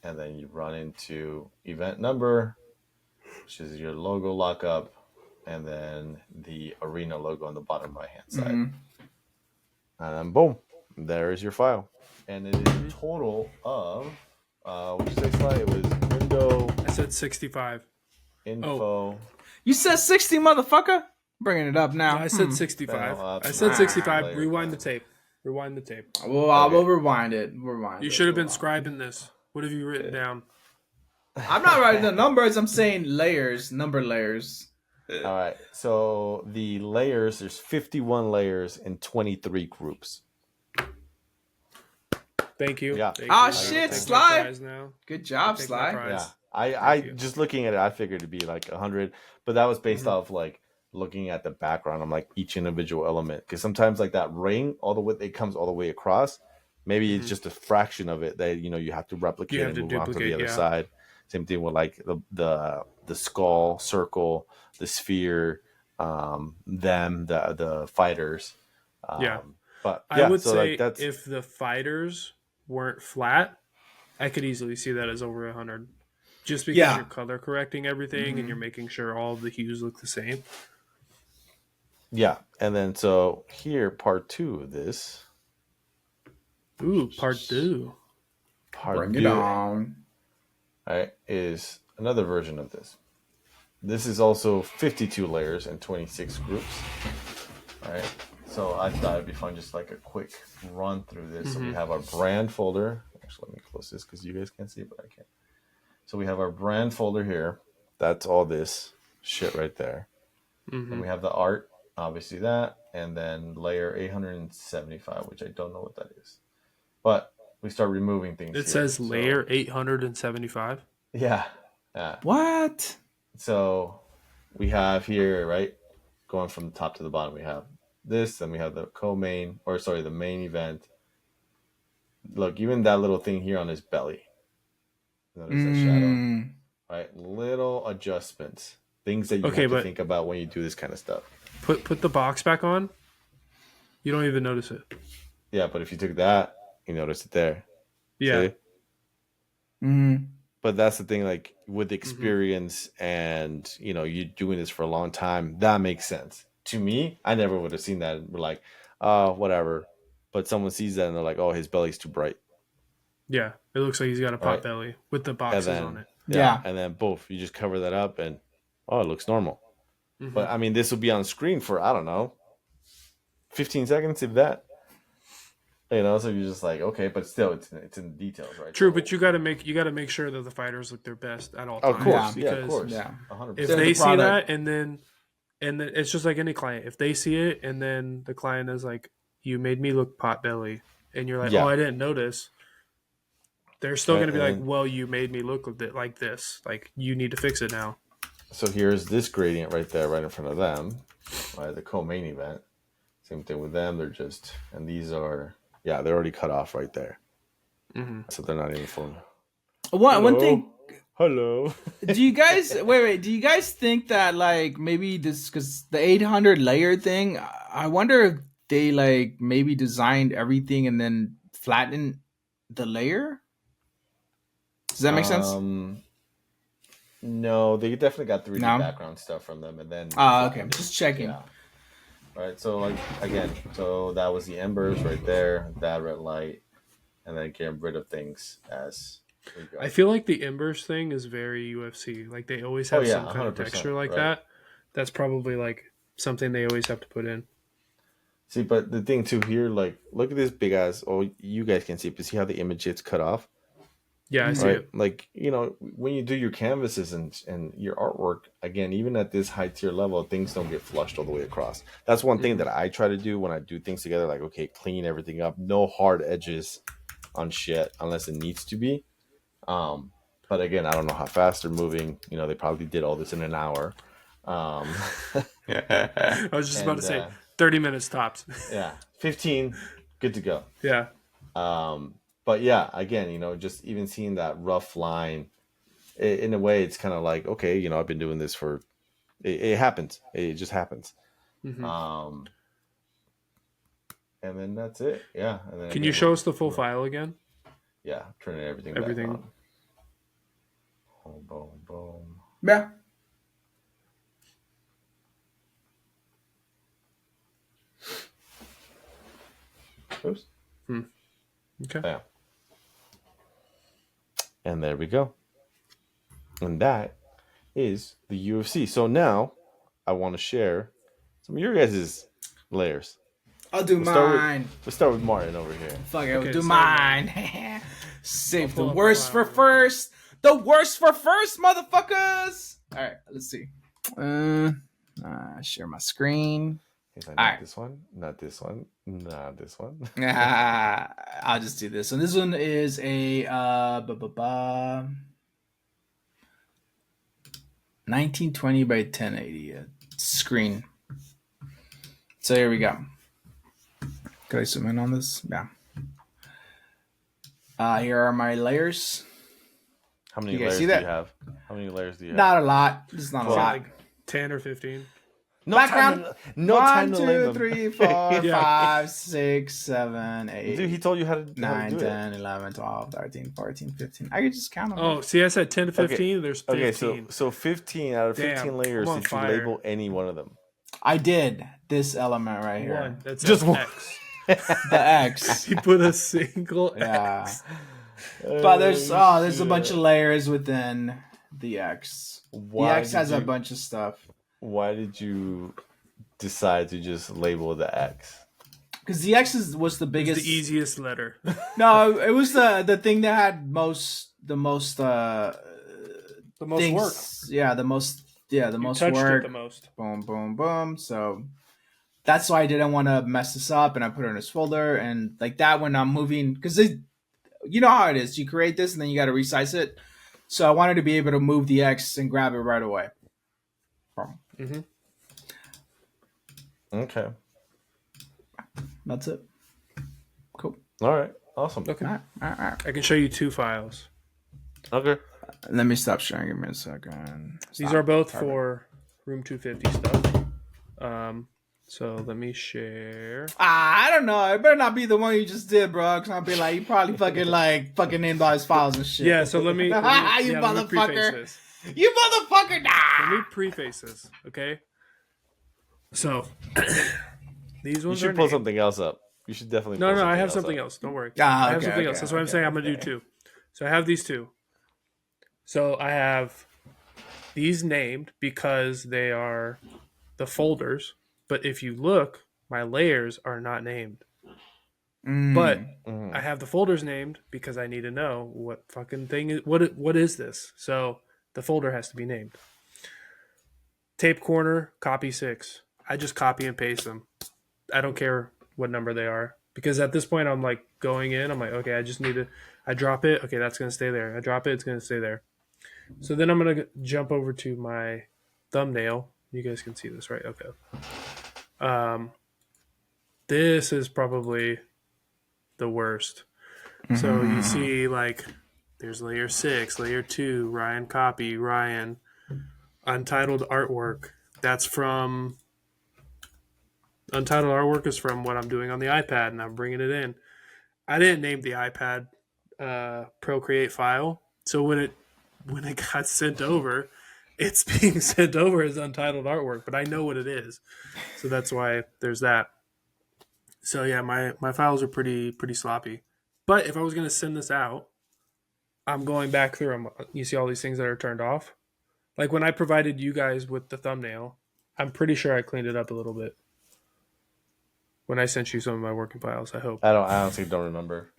And then you run into event number, which is your logo lockup, and then the arena logo on the bottom right hand side. And then boom, there is your file. And it is a total of what did you say, Sly? It was window
I said 65.
info.
You said 60, motherfucker. Bringing it up now.
I said 65.
Fell up
I said
layer
65.
count.
Rewind the tape. Rewind the tape.
Well, I will rewind it.
You should have been scribing this. What have you written down?
I'm not writing the numbers. I'm saying layers, number layers.
All right. So the layers, there's 51 layers in 23 groups.
Thank you.
Yeah.
Thank
Ah,
you.
shit,
Take
Sly.
my prize now.
Good job,
Take my
Sly.
prize.
Yeah. I just looking at it, I figured it'd be like 100, but that was based off like looking at the background. I'm like each individual element, because sometimes like that ring, all the way it comes all the way across. Maybe it's just a fraction of it that you have to replicate and move on to the other side. Same thing with like the skull, circle, the sphere, the fighters. But
I would
so
say
like that's
if the fighters weren't flat, I could easily see that as over 100. Just because you're color correcting everything and you're making sure all of the hues look the same.
yeah. And then so here, part 2 of this.
Ooh, part 2.
Bring it on.
Right, is another version of this. This is also 52 layers and 26 groups. All right. So I thought it'd be fun, just like a quick run through this. So we have our brand folder. Actually, let me close this because you guys can't see it, but I can. So we have our brand folder here. That's all this shit right there. And we have the art, obviously that, and then layer 875, which I don't know what that is. But we start removing things.
It says layer 875.
Yeah.
What?
So we have here, right, going from the top to the bottom, we have this, and we have the the main event. Look, even that little thing here on his belly. Notice that shadow. Right? Little adjustments. Things that you have to think about when you do this kind of stuff.
Put the box back on. You don't even notice it.
Yeah, but if you took that, you notice it there.
Yeah.
But that's the thing, like with experience and you doing this for a long time, that makes sense. To me, I never would have seen that and be like, whatever. But someone sees that and they're like, oh, his belly's too bright.
Yeah. It looks like he's got a pot belly with the boxes on it.
Yeah.
And then you just cover that up and it looks normal. But I mean, this will be on screen for, I don't know, 15 seconds, if that. So you're just like, okay, but still, it's in the details, right?
True, but you got to make sure that the fighters look their best at all times.
Of course,
because
of course,
yeah.
100%.
If they see that, and then it's just like any client. If they see it, and then the client is like, "You made me look pot belly," and you're like, "Oh, I didn't notice." They're still going to be like, "Well, you made me look like this. Like, you need to fix it now."
So here's this gradient right there, right in front of them, right? The co-main event. Same thing with them. They're just, and these are. Yeah, they're already cut off right there. So they're not even full.
One thing.
Hello.
Do you guys wait? Do you guys think that like maybe this, because the 800 layer thing? I wonder if they like maybe designed everything and then flattened the layer. Does that make sense?
No, they definitely got 3D background stuff from them, and then.
Okay, just checking.
Yeah. Right, so like again, so that was the embers right there, that red light, and then getting rid of things as we go.
I feel like the embers thing is very UFC. Like they always have some kind of texture like that. That's probably like something they always have to put in.
See, but the thing too here, like look at this big ass. Oh, you guys can see it, but see how the image gets cut off?
Yeah, I see it.
Like, when you do your canvases and your artwork, again, even at this high tier level, things don't get flushed all the way across. That's one thing that I try to do when I do things together. Like, okay, clean everything up. No hard edges on shit unless it needs to be. But again, I don't know how fast they're moving. They probably did all this in an hour.
I was just about to say 30 minutes tops.
Yeah, 15, good to go.
Yeah.
But yeah, again, just even seeing that rough line, in a way, it's kind of like, okay, I've been doing this for, it happens. It just happens. And then that's it. Yeah. And then
Can you show us the full file again?
Yeah, turning everything back on. Boom, boom, boom.
Yeah.
Oops.
Okay.
Yeah. And there we go. And that is the UFC. So now I want to share some of your guys' layers.
I'll do mine.
We'll start with Martin over here.
Fuck it,
Okay,
we'll do
so
mine. Save the
pull up
worst
the
for
file.
first. The worst for first, motherfuckers. All right, let's see. Share my screen.
Not
Alright.
this one, not this one, not this one.
I'll just do this one. This one is a 1920 by 1080 screen. So here we go. Could I zoom in on this? Yeah. Here are my layers.
How many
You guys
layers
see
do
that?
you have? How many layers do you have?
Not a lot. This is not a
Well,
lot.
Like 10 or 15.
No
Background.
no time to
1,
name
2,
them.
3, 4,
Yeah.
5, 6, 7, 8,
Dude, he told you how to
9,
do
10, 11, 12, 13, 14, 15. I could just count them.
Oh, see, I said 10 to 15.
Okay.
There's
it.
15.
Okay, so 15 out of 15
Damn,
layers,
I'm on
did
fire.
you label any one of them?
I did this element right here.
One. That's
Just
an
one.
X.
The X.
He put a single
Yeah.
X.
But there's a bunch of layers within the X.
Why
the X
did
has a
you-
bunch of stuff.
Why did you decide to just label the X?
Because the X was the
It's
biggest.
the easiest letter.
No, it was the thing that had the most
The most
things.
work.
Yeah, the most
You
most
touched
work.
it the most.
Boom, boom, boom. So that's why I didn't want to mess this up, and I put it in this folder. And like that, when I'm moving, because you know how it is. You create this, and then you got to resize it. So I wanted to be able to move the X and grab it right away.
Mm-hmm.
Okay.
That's it. Cool.
All right. Awesome.
Okay.
All right.
I can show you 2 files.
Okay.
Let me stop sharing. Give me a second.
These
Stop.
are both
Perfect.
for Room 250 stuff. So let me share.
I don't know. It better not be the one you just did, bro. Cause I'll be like, you probably fucking named all his files and shit.
Yeah, so let me.
You
let me
motherfucker.
preface this.
You motherfucker.
Let me
Nah.
preface this, okay? So these
You
ones
should
are
pull
named.
something else up. You should definitely
No,
pull
I have
else
something
up.
else. Don't worry.
Ah,
I have
okay,
something
okay,
else. That's what I'm saying. I'm gonna do 2. So I have these 2. So I have these named because they are the folders. But if you look, my layers are not named. But
Mhm.
I have the folders named because I need to know what fucking thing is what is this. So the folder has to be named. Tape corner, copy 6. I just copy and paste them. I don't care what number they are because at this point I'm like going in. I'm like, okay, I just need to. I drop it. Okay, that's gonna stay there. I drop it. It's gonna stay there. So then I'm gonna jump over to my thumbnail. You guys can see this, right? Okay. This is probably the worst. So you see, like, there's layer 6, layer 2, Ryan copy, Ryan, untitled artwork. That's from untitled artwork is from what I'm doing on the iPad, and I'm bringing it in. I didn't name the iPad Procreate file, so when it got sent over, it's being sent over as untitled artwork, but I know what it is, so that's why there's that. So yeah, my files are pretty sloppy. But if I was going to send this out, I'm going back through them. You see all these things that are turned off? Like when I provided you guys with the thumbnail, I'm pretty sure I cleaned it up a little bit. When I sent you some of my working files, I hope.
I honestly don't remember.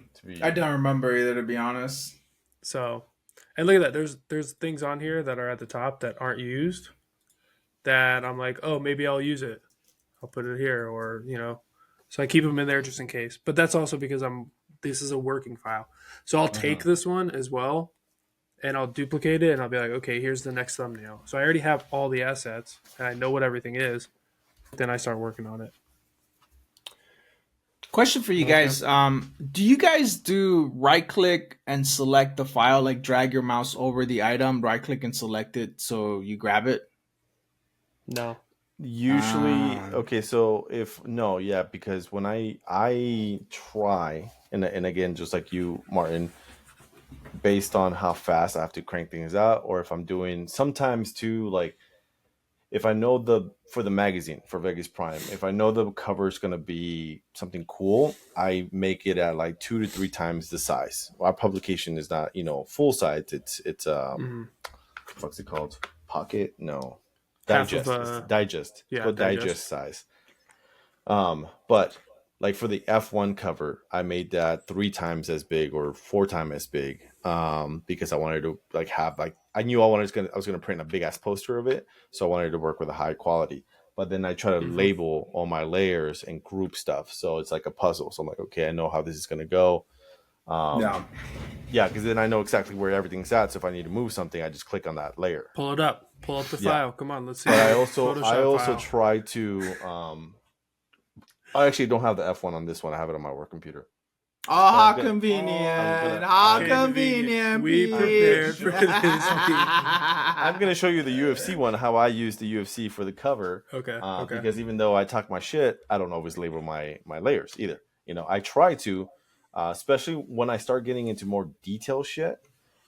I don't remember either, to be honest.
So, and look at that. There's things on here that are at the top that aren't used that I'm like, oh, maybe I'll use it. I'll put it here, or, you know. So I keep them in there just in case. But that's also because this is a working file. So I'll take this one as well, and I'll duplicate it, and I'll be like, okay, here's the next thumbnail. So I already have all the assets, and I know what everything is. Then I start working on it.
Question for you guys. Do you guys do right click and select the file, like drag your mouse over the item, right click and select it so you grab it?
No.
Usually, okay. So because when I try, and again, just like you, Martin, based on how fast I have to crank things out, or if I'm doing sometimes too, like if I know for the magazine for Vegas Prime, if I know the cover is gonna be something cool, I make it at like 2 to 3 times the size. Our publication is not full size. It's what's it called? Pocket? No.
half of
Digest. It's
a
digest. It's called digest size. But like for the F1 cover, I made that 3 times as big or 4 times as big. Because I wanted to like have like I knew I was gonna print a big ass poster of it, so I wanted to work with a high quality. But then I try to label all my layers and group stuff, so it's like a puzzle. So I'm like, okay, I know how this is gonna go. Yeah, because then I know exactly where everything's at. So if I need to move something, I just click on that layer.
Pull it up. Pull up the file. Come on, let's see.
But I also try to. I actually don't have the F1 on this one. I have it on my work computer.
Oh, how convenient! How convenient!
We prepared for this.
I'm gonna show you the UFC one. How I use the UFC for the cover.
Okay.
Because even though I talk my shit, I don't always label my layers either. You know, I try to. Especially when I start getting into more detail shit,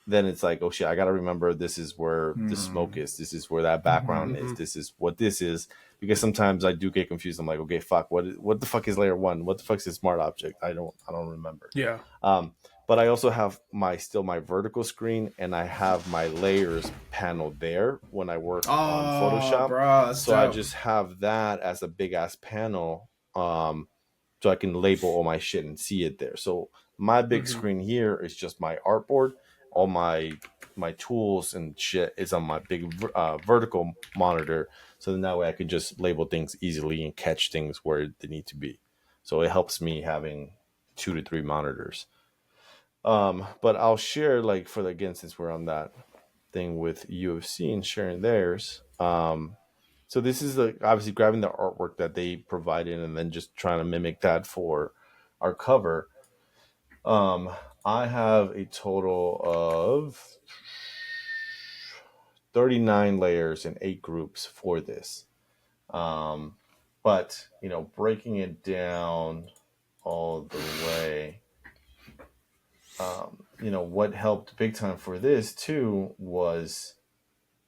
then it's like, oh shit, I gotta remember this is where the smoke is. This is where that background is. This is what this is. Because sometimes I do get confused. I'm like, okay, fuck, what the fuck is layer 1? What the fuck is a smart object? I don't remember.
Yeah.
But I also have my vertical screen, and I have my layers panel there when I work on Photoshop.
Bro,
so dope. I just have that as a big ass panel. So I can label all my shit and see it there. So my big screen here is just my artboard. All my tools and shit is on my big vertical monitor. So then that way I can just label things easily and catch things where they need to be. So it helps me having 2 to 3 monitors. But I'll share, like, since we're on that thing with UFC and sharing theirs. So this is obviously grabbing the artwork that they provided and then just trying to mimic that for our cover. I have a total of 39 layers and 8 groups for this. But, you know, breaking it down all the way, you know, what helped big time for this too was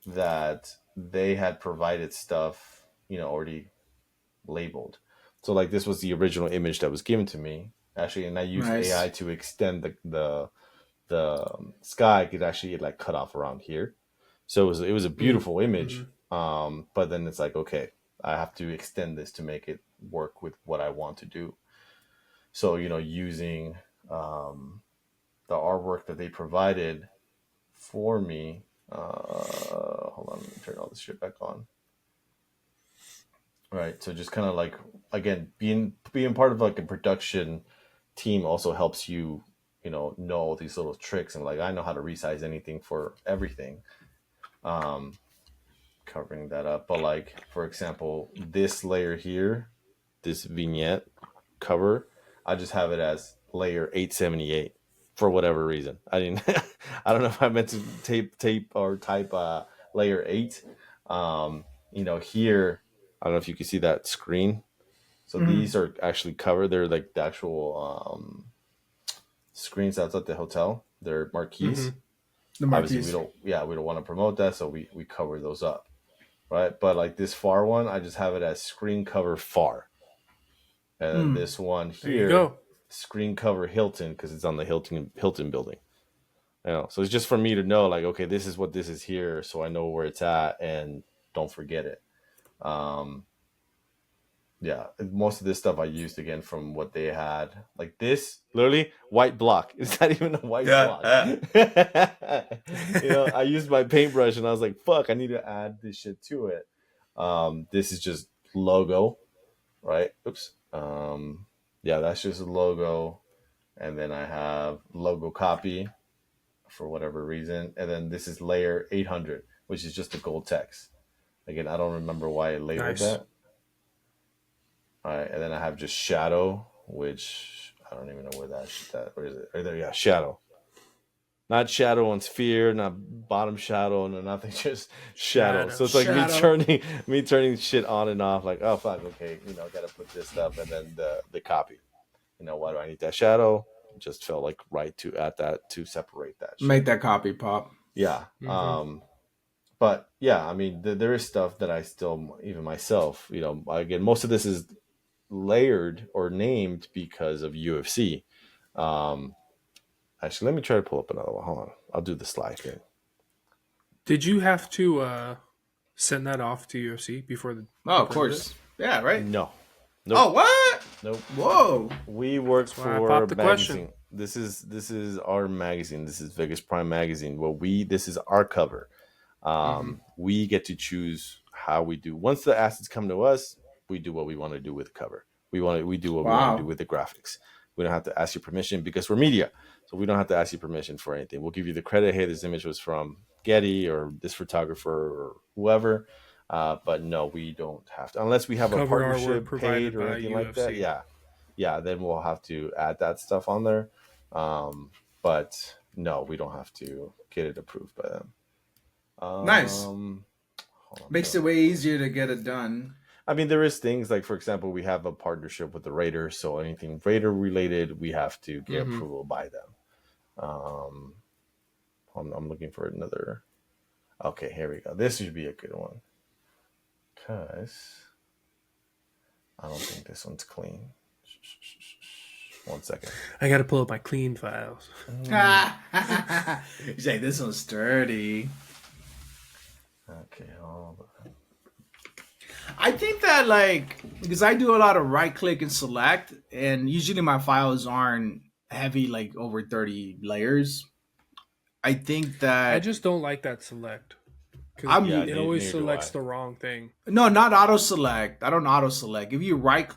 that they had provided stuff, you know, already labeled. So like this was the original image that was given to me actually, and I used AI to extend the sky could actually like cut off around here. So it was a beautiful image. But then it's like, okay, I have to extend this to make it work with what I want to do. So, you know, using the artwork that they provided for me. Hold on, let me turn all this shit back on. All right, so just kind of like, again, being part of like a production team also helps you, you know all these little tricks, and like I know how to resize anything for everything. Covering that up, but like for example, this layer here, this vignette cover, I just have it as layer 878 for whatever reason. I didn't. I don't know if I meant to tape or type layer 8. You know, here I don't know if you can see that screen. So these are actually covered. They're like the actual screens that's at the hotel. They're marquees. The marquees. Obviously, we don't want to promote that, so we cover those up, right? But like this far one, I just have it as screen cover far, and then this one here, screen cover Hilton, because it's on the Hilton building. You know, so it's just for me to know, like, okay, this is what this is here, so I know where it's at and don't forget it. Yeah, most of this stuff I used again from what they had. Like this, literally white block. It's not even a white block. You know, I used my paintbrush and I was like, "Fuck, I need to add this shit to it." This is just logo, right? Oops. Yeah, that's just a logo, and then I have logo copy for whatever reason, and then this is layer 800, which is just the gold text. Again, I don't remember why I labeled that. All right, and then I have just shadow, which I don't even know where where is it? Right there, yeah, shadow. Not shadow on sphere, not bottom shadow, no nothing, just shadow. So it's like me turning shit on and off, like, oh fuck, okay, you know, gotta put this stuff, and then the copy. You know, why do I need that shadow? It just felt like right to add that to separate that shit.
Make that copy pop.
Yeah. But yeah, I mean, there is stuff that I still, even myself, you know, again, most of this is layered or named because of UFC. Actually, let me try to pull up another one. Hold on. I'll do the slide thing.
Did you have to send that off to UFC before the?
Oh, of course. Yeah, right.
No.
Oh, what?
Nope.
Whoa.
We work
That's why I
for
popped the
magazine.
question.
This is our magazine. This is Vegas Prime magazine. This is our cover. We get to choose how we do. Once the assets come to us, we do what we want to do with the cover. We do what we want to do with the graphics. We don't have to ask you permission because we're media, so we don't have to ask you permission for anything. We'll give you the credit. Hey, this image was from Getty or this photographer or whoever. But no, we don't have to unless we have a
Cover artwork
partnership
provided
paid or
by
anything like that.
UFC.
Yeah. Then we'll have to add that stuff on there. But no, we don't have to get it approved by them.
Nice.
Hold on,
Makes it way easier to get it done.
I mean, there is things like, for example, we have a partnership with the Raiders, so anything Raider related, we have to get approval by them. I'm looking for another. Okay, here we go. This should be a good one, because I don't think this one's clean. 1 second.
I got to pull up my clean files.
He's like, this one's dirty.
Okay, hold on.
I think that, like, because I do a lot of right click and select, and usually my files aren't heavy, like over 30 layers. I think that
I just don't like that select. It always selects the wrong thing.
No, not auto select. I don't auto select. If you right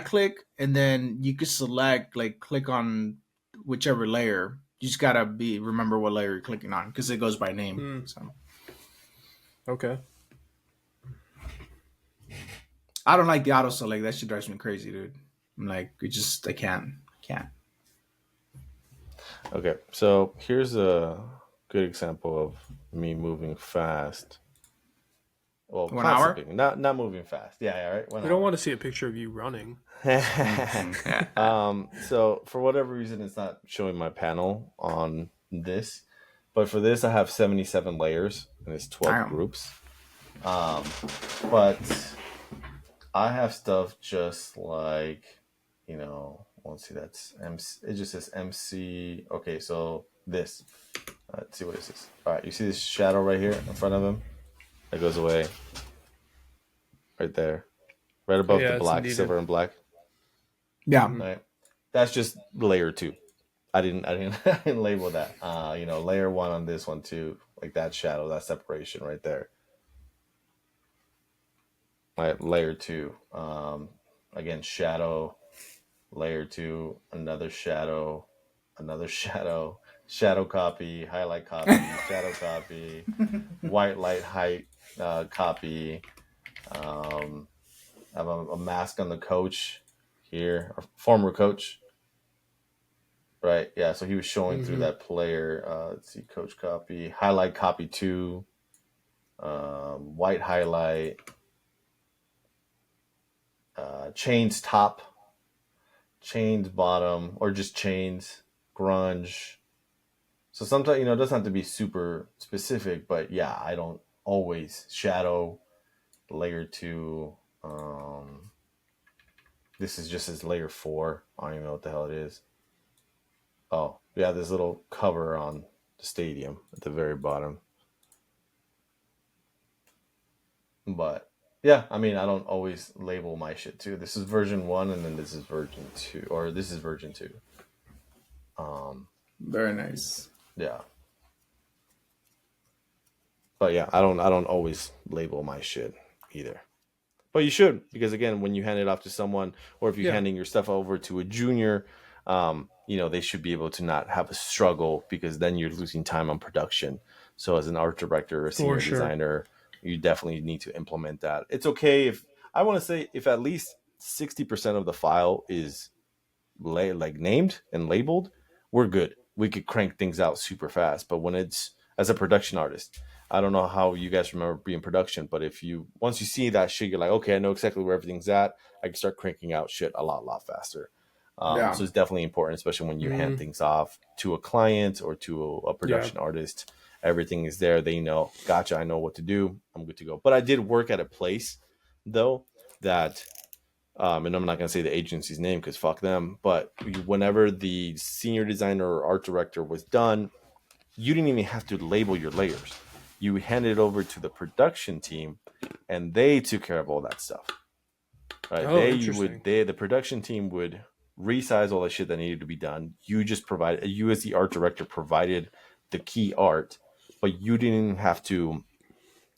click, and then you could select, like, click on whichever layer. You just gotta remember what layer you're clicking on, because it goes by name. So.
Okay.
I don't like the auto select. That shit drives me crazy, dude. I'm like, I can't.
Okay, so here's a good example of me moving fast. Well,
1 hour?
Not moving fast. Yeah, right.
We don't want to see a picture of you running.
So for whatever reason, it's not showing my panel on this, but for this, I have 77 layers and it's 12 groups. But I have stuff just like, let's see, that's MC. It just says MC. Okay, so this. Let's see what this is. All right, you see this shadow right here in front of him? That goes away. Right there. Right above the black, silver and black.
Yeah.
Right. That's just layer 2. I didn't label that. Layer 1 on this one too. Like that shadow, that separation right there. Right, layer 2. Again, shadow. Layer 2, another shadow, shadow copy, highlight copy, shadow copy, white light height copy. I have a mask on the coach here, our former coach. Right, yeah, so he was showing through that player. Let's see, coach copy, highlight copy 2, white highlight, chains top, chains bottom, or just chains, grunge. So sometimes, it doesn't have to be super specific, but yeah, I don't always shadow layer 2. This is just as layer 4. I don't even know what the hell it is. Oh, yeah, this little cover on the stadium at the very bottom. But yeah, I mean, I don't always label my shit too. This is version 1, and then this is version 2, or this is version 2.
Very nice.
Yeah. But yeah, I don't always label my shit either. But you should, because again, when you hand it off to someone, or if you're handing your stuff over to a junior, they should be able to not have a struggle, because then you're losing time on production. So as an art director or a senior designer, you definitely need to implement that. It's okay if at least 60% of the file is named and labeled, we're good. We could crank things out super fast. But when it's as a production artist, I don't know how you guys remember being production, but once you see that shit, you're like, okay, I know exactly where everything's at. I can start cranking out shit a lot faster. So it's definitely important, especially when you hand things off to a client or to a production artist. Everything is there. They know, gotcha, I know what to do. I'm good to go. But I did work at a place, though, that, and I'm not going to say the agency's name because fuck them, but whenever the senior designer or art director was done, you didn't even have to label your layers. you hand it over to the production team, and they took care of all that stuff. Right?
Oh, interesting.
The production team would resize all the shit that needed to be done. You as the art director provided the key art, but you didn't have to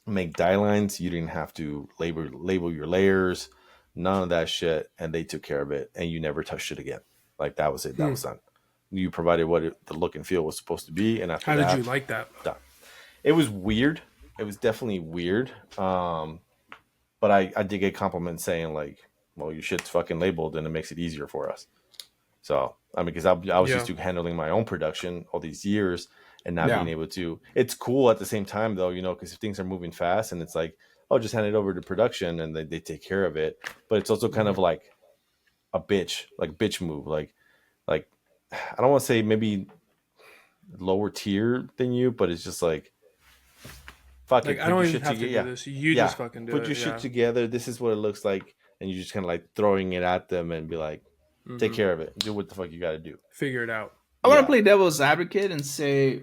make die lines. You didn't have to label your layers, none of that shit. And they took care of it, and you never touched it again. Like that was it. That was done. You provided the look and feel was supposed to be. And after
How
that,
did you like that?
done. It was weird. It was definitely weird. But I did get compliments saying like, well, your shit's fucking labeled and it makes it easier for us. So, I mean, because I was used to handling my own production all these years and not being able to. It's cool at the same time, though, because if things are moving fast and it's like, oh, just hand it over to production and they take care of it. But it's also kind of like a bitch move. Like I don't want to say maybe lower tier than you, but it's just like, fuck it.
I don't even have to do this. You just fucking do it.
Put your shit together. This is what it looks like. And you're just kind of like throwing it at them and be like, take care of it. Do what the fuck you got to do.
Figure it out.
I want to play devil's advocate and say,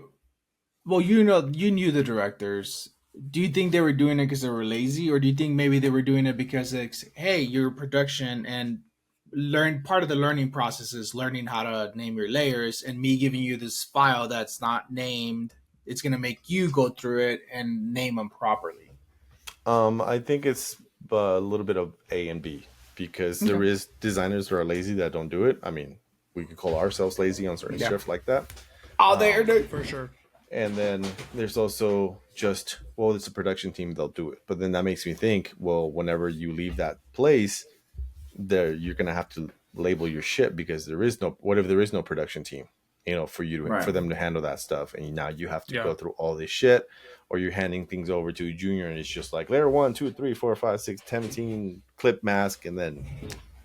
well, you knew the directors. Do you think they were doing it because they were lazy, or do you think maybe they were doing it because it's, hey, you're production and part of the learning process is learning how to name your layers, and me giving you this file that's not named, it's going to make you go through it and name them properly?
I think it's a little bit of A and B, because there is designers who are lazy that don't do it. I mean, we could call ourselves lazy on certain stuff like that.
Oh, there,
for sure.
And then there's also just, well, it's a production team, they'll do it. But then that makes me think, well, whenever you leave that place, you're gonna have to label your shit, because there is no production team, for you to for them to handle that stuff, and now you have to go through all this shit, or you're handing things over to a junior and it's just like layer 1, 2, 3, 4, 5, 6, 17 clip mask, and then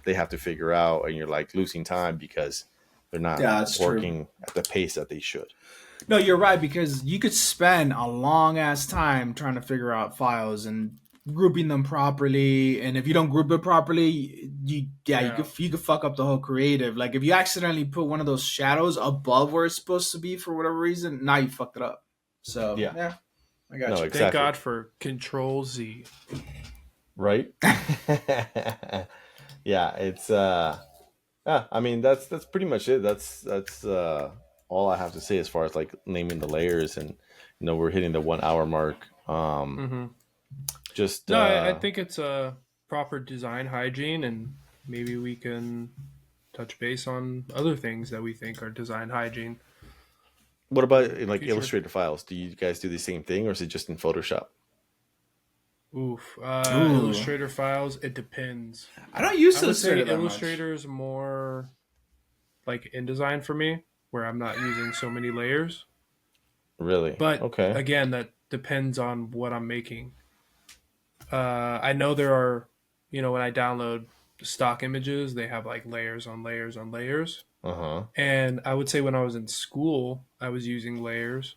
they have to figure out, and you're like losing time because they're not working at the pace that they should.
No, you're right, because you could spend a long ass time trying to figure out files and grouping them properly, and if you don't group it properly, you could fuck up the whole creative. Like if you accidentally put one of those shadows above where it's supposed to be for whatever reason, now you fucked it up. So yeah I got you.
Exactly.
Thank God for Control Z.
Right? Yeah, it's I mean that's pretty much it. That's all I have to say as far as like naming the layers, and we're hitting the 1 hour mark. Just
I think it's a proper design hygiene, and maybe we can touch base on other things that we think are design hygiene.
What about like Illustrator files? Do you guys do the same thing, or is it just in Photoshop?
Illustrator files, it depends.
I don't use Illustrator.
Illustrator is more like InDesign for me, where I'm not using so many layers.
Really?
But
okay.
Again, that depends on what I'm making. I know there are, when I download stock images, they have like layers on layers on layers. And I would say when I was in school, I was using layers,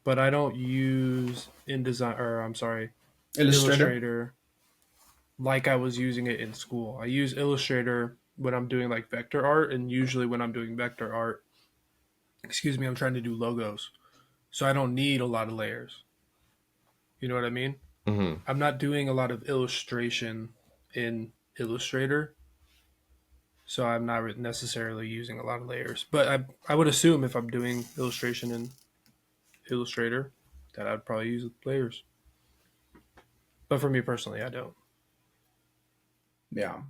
but I don't use Illustrator like I was using it in school. I use Illustrator when I'm doing like vector art, and usually when I'm doing vector art, I'm trying to do logos. So I don't need a lot of layers. You know what I mean? I'm not doing a lot of illustration in Illustrator, so I'm not necessarily using a lot of layers. But I would assume if I'm doing illustration in Illustrator that I'd probably use layers. But for me personally, I don't.
Yeah.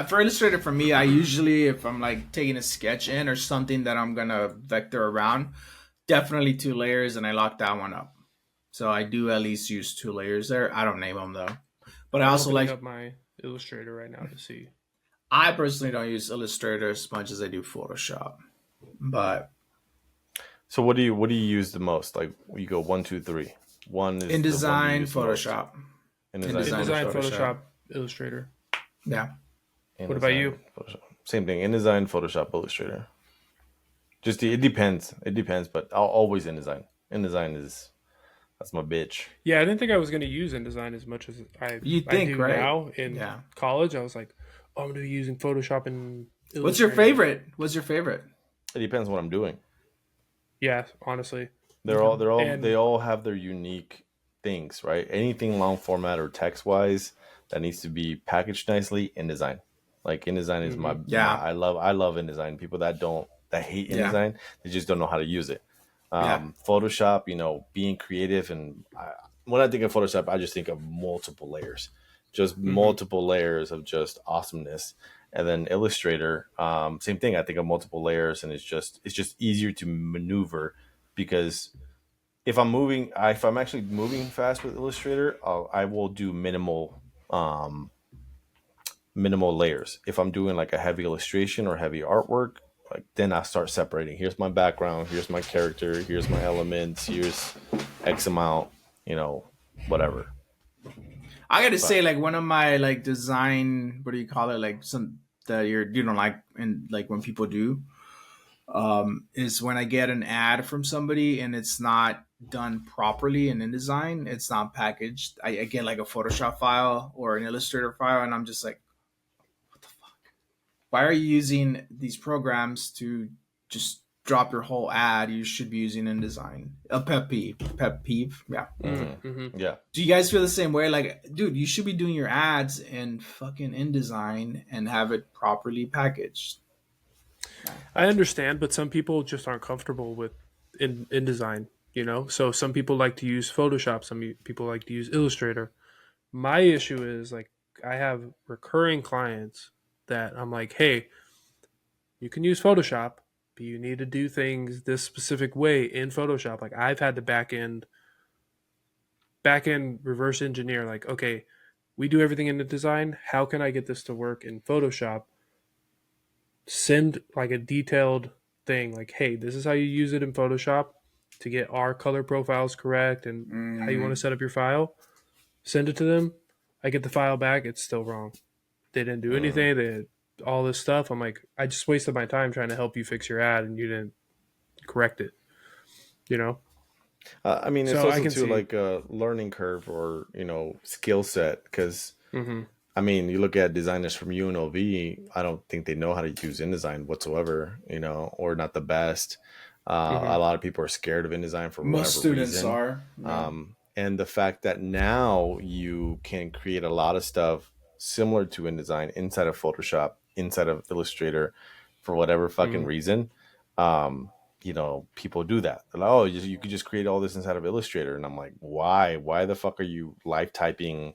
For Illustrator, for me, I usually, if I'm like taking a sketch in or something that I'm going to vector around, definitely 2 layers, and I lock that one up. So I do at least use 2 layers there. I don't name them though. But I also like
up my Illustrator right now to see.
I personally don't use Illustrator as much as I do Photoshop. But
so what do you use the most? Like you go 1, 2, 3. One is
InDesign, Photoshop.
InDesign, Photoshop, Illustrator.
Yeah.
InDesign,
what about you?
Photoshop. Same thing. InDesign, Photoshop, Illustrator. Just it depends. It depends, but I'll always InDesign. InDesign that's my bitch.
Yeah, I didn't think I was going to use InDesign as much as I do
right?
now in college. I was like, I'm going to be using Photoshop and Illustrator.
What's your favorite?
It depends what I'm doing.
Yeah, honestly.
They all have their unique things, right? Anything long format or text wise that needs to be packaged nicely, InDesign. Like InDesign is my I love InDesign. People that hate InDesign, they just don't know how to use it. Photoshop, being creative, and when I think of Photoshop, I just think of multiple layers, just multiple layers of just awesomeness. And then Illustrator, same thing. I think of multiple layers, and it's just easier to maneuver because if I'm actually moving fast with Illustrator, I will do minimal layers. If I'm doing like a heavy illustration or heavy artwork, like then I start separating. Here's my background. Here's my character. Here's my elements. Here's X amount. Whatever.
I gotta say, like one of my like design, what do you call it? Like some that you don't like, and like when people do, is when I get an ad from somebody and it's not done properly in InDesign, it's not packaged. I get like a Photoshop file or an Illustrator file, and I'm just like, what the fuck? Why are you using these programs to just drop your whole ad? You should be using InDesign. A pet peeve. Yeah.
Yeah.
Do you guys feel the same way? Like, dude, you should be doing your ads in fucking InDesign and have it properly packaged.
I understand, but some people just aren't comfortable with InDesign, So some people like to use Photoshop. Some people like to use Illustrator. My issue is, like, I have recurring clients that I'm like, hey, you can use Photoshop, but you need to do things this specific way in Photoshop. Like, I've had to back end reverse engineer, like, okay, we do everything in InDesign. How can I get this to work in Photoshop? Send like a detailed thing, like, hey, this is how you use it in Photoshop to get our color profiles correct and how you want to set up your file. Send it to them. I get the file back. It's still wrong. They didn't do anything. They did all this stuff. I'm like, I just wasted my time trying to help you fix your ad and you didn't correct it.
I mean, it's also too like a learning curve or skill set because I mean, you look at designers from UNLV. I don't think they know how to use InDesign whatsoever, or not the best. A lot of people are scared of InDesign for whatever
Most students
reason.
are. Yeah.
And the fact that now you can create a lot of stuff similar to InDesign inside of Photoshop, inside of Illustrator, for whatever fucking reason. People do that. They're like, oh, you could just create all this inside of Illustrator. And I'm like, why? Why the fuck are you live typing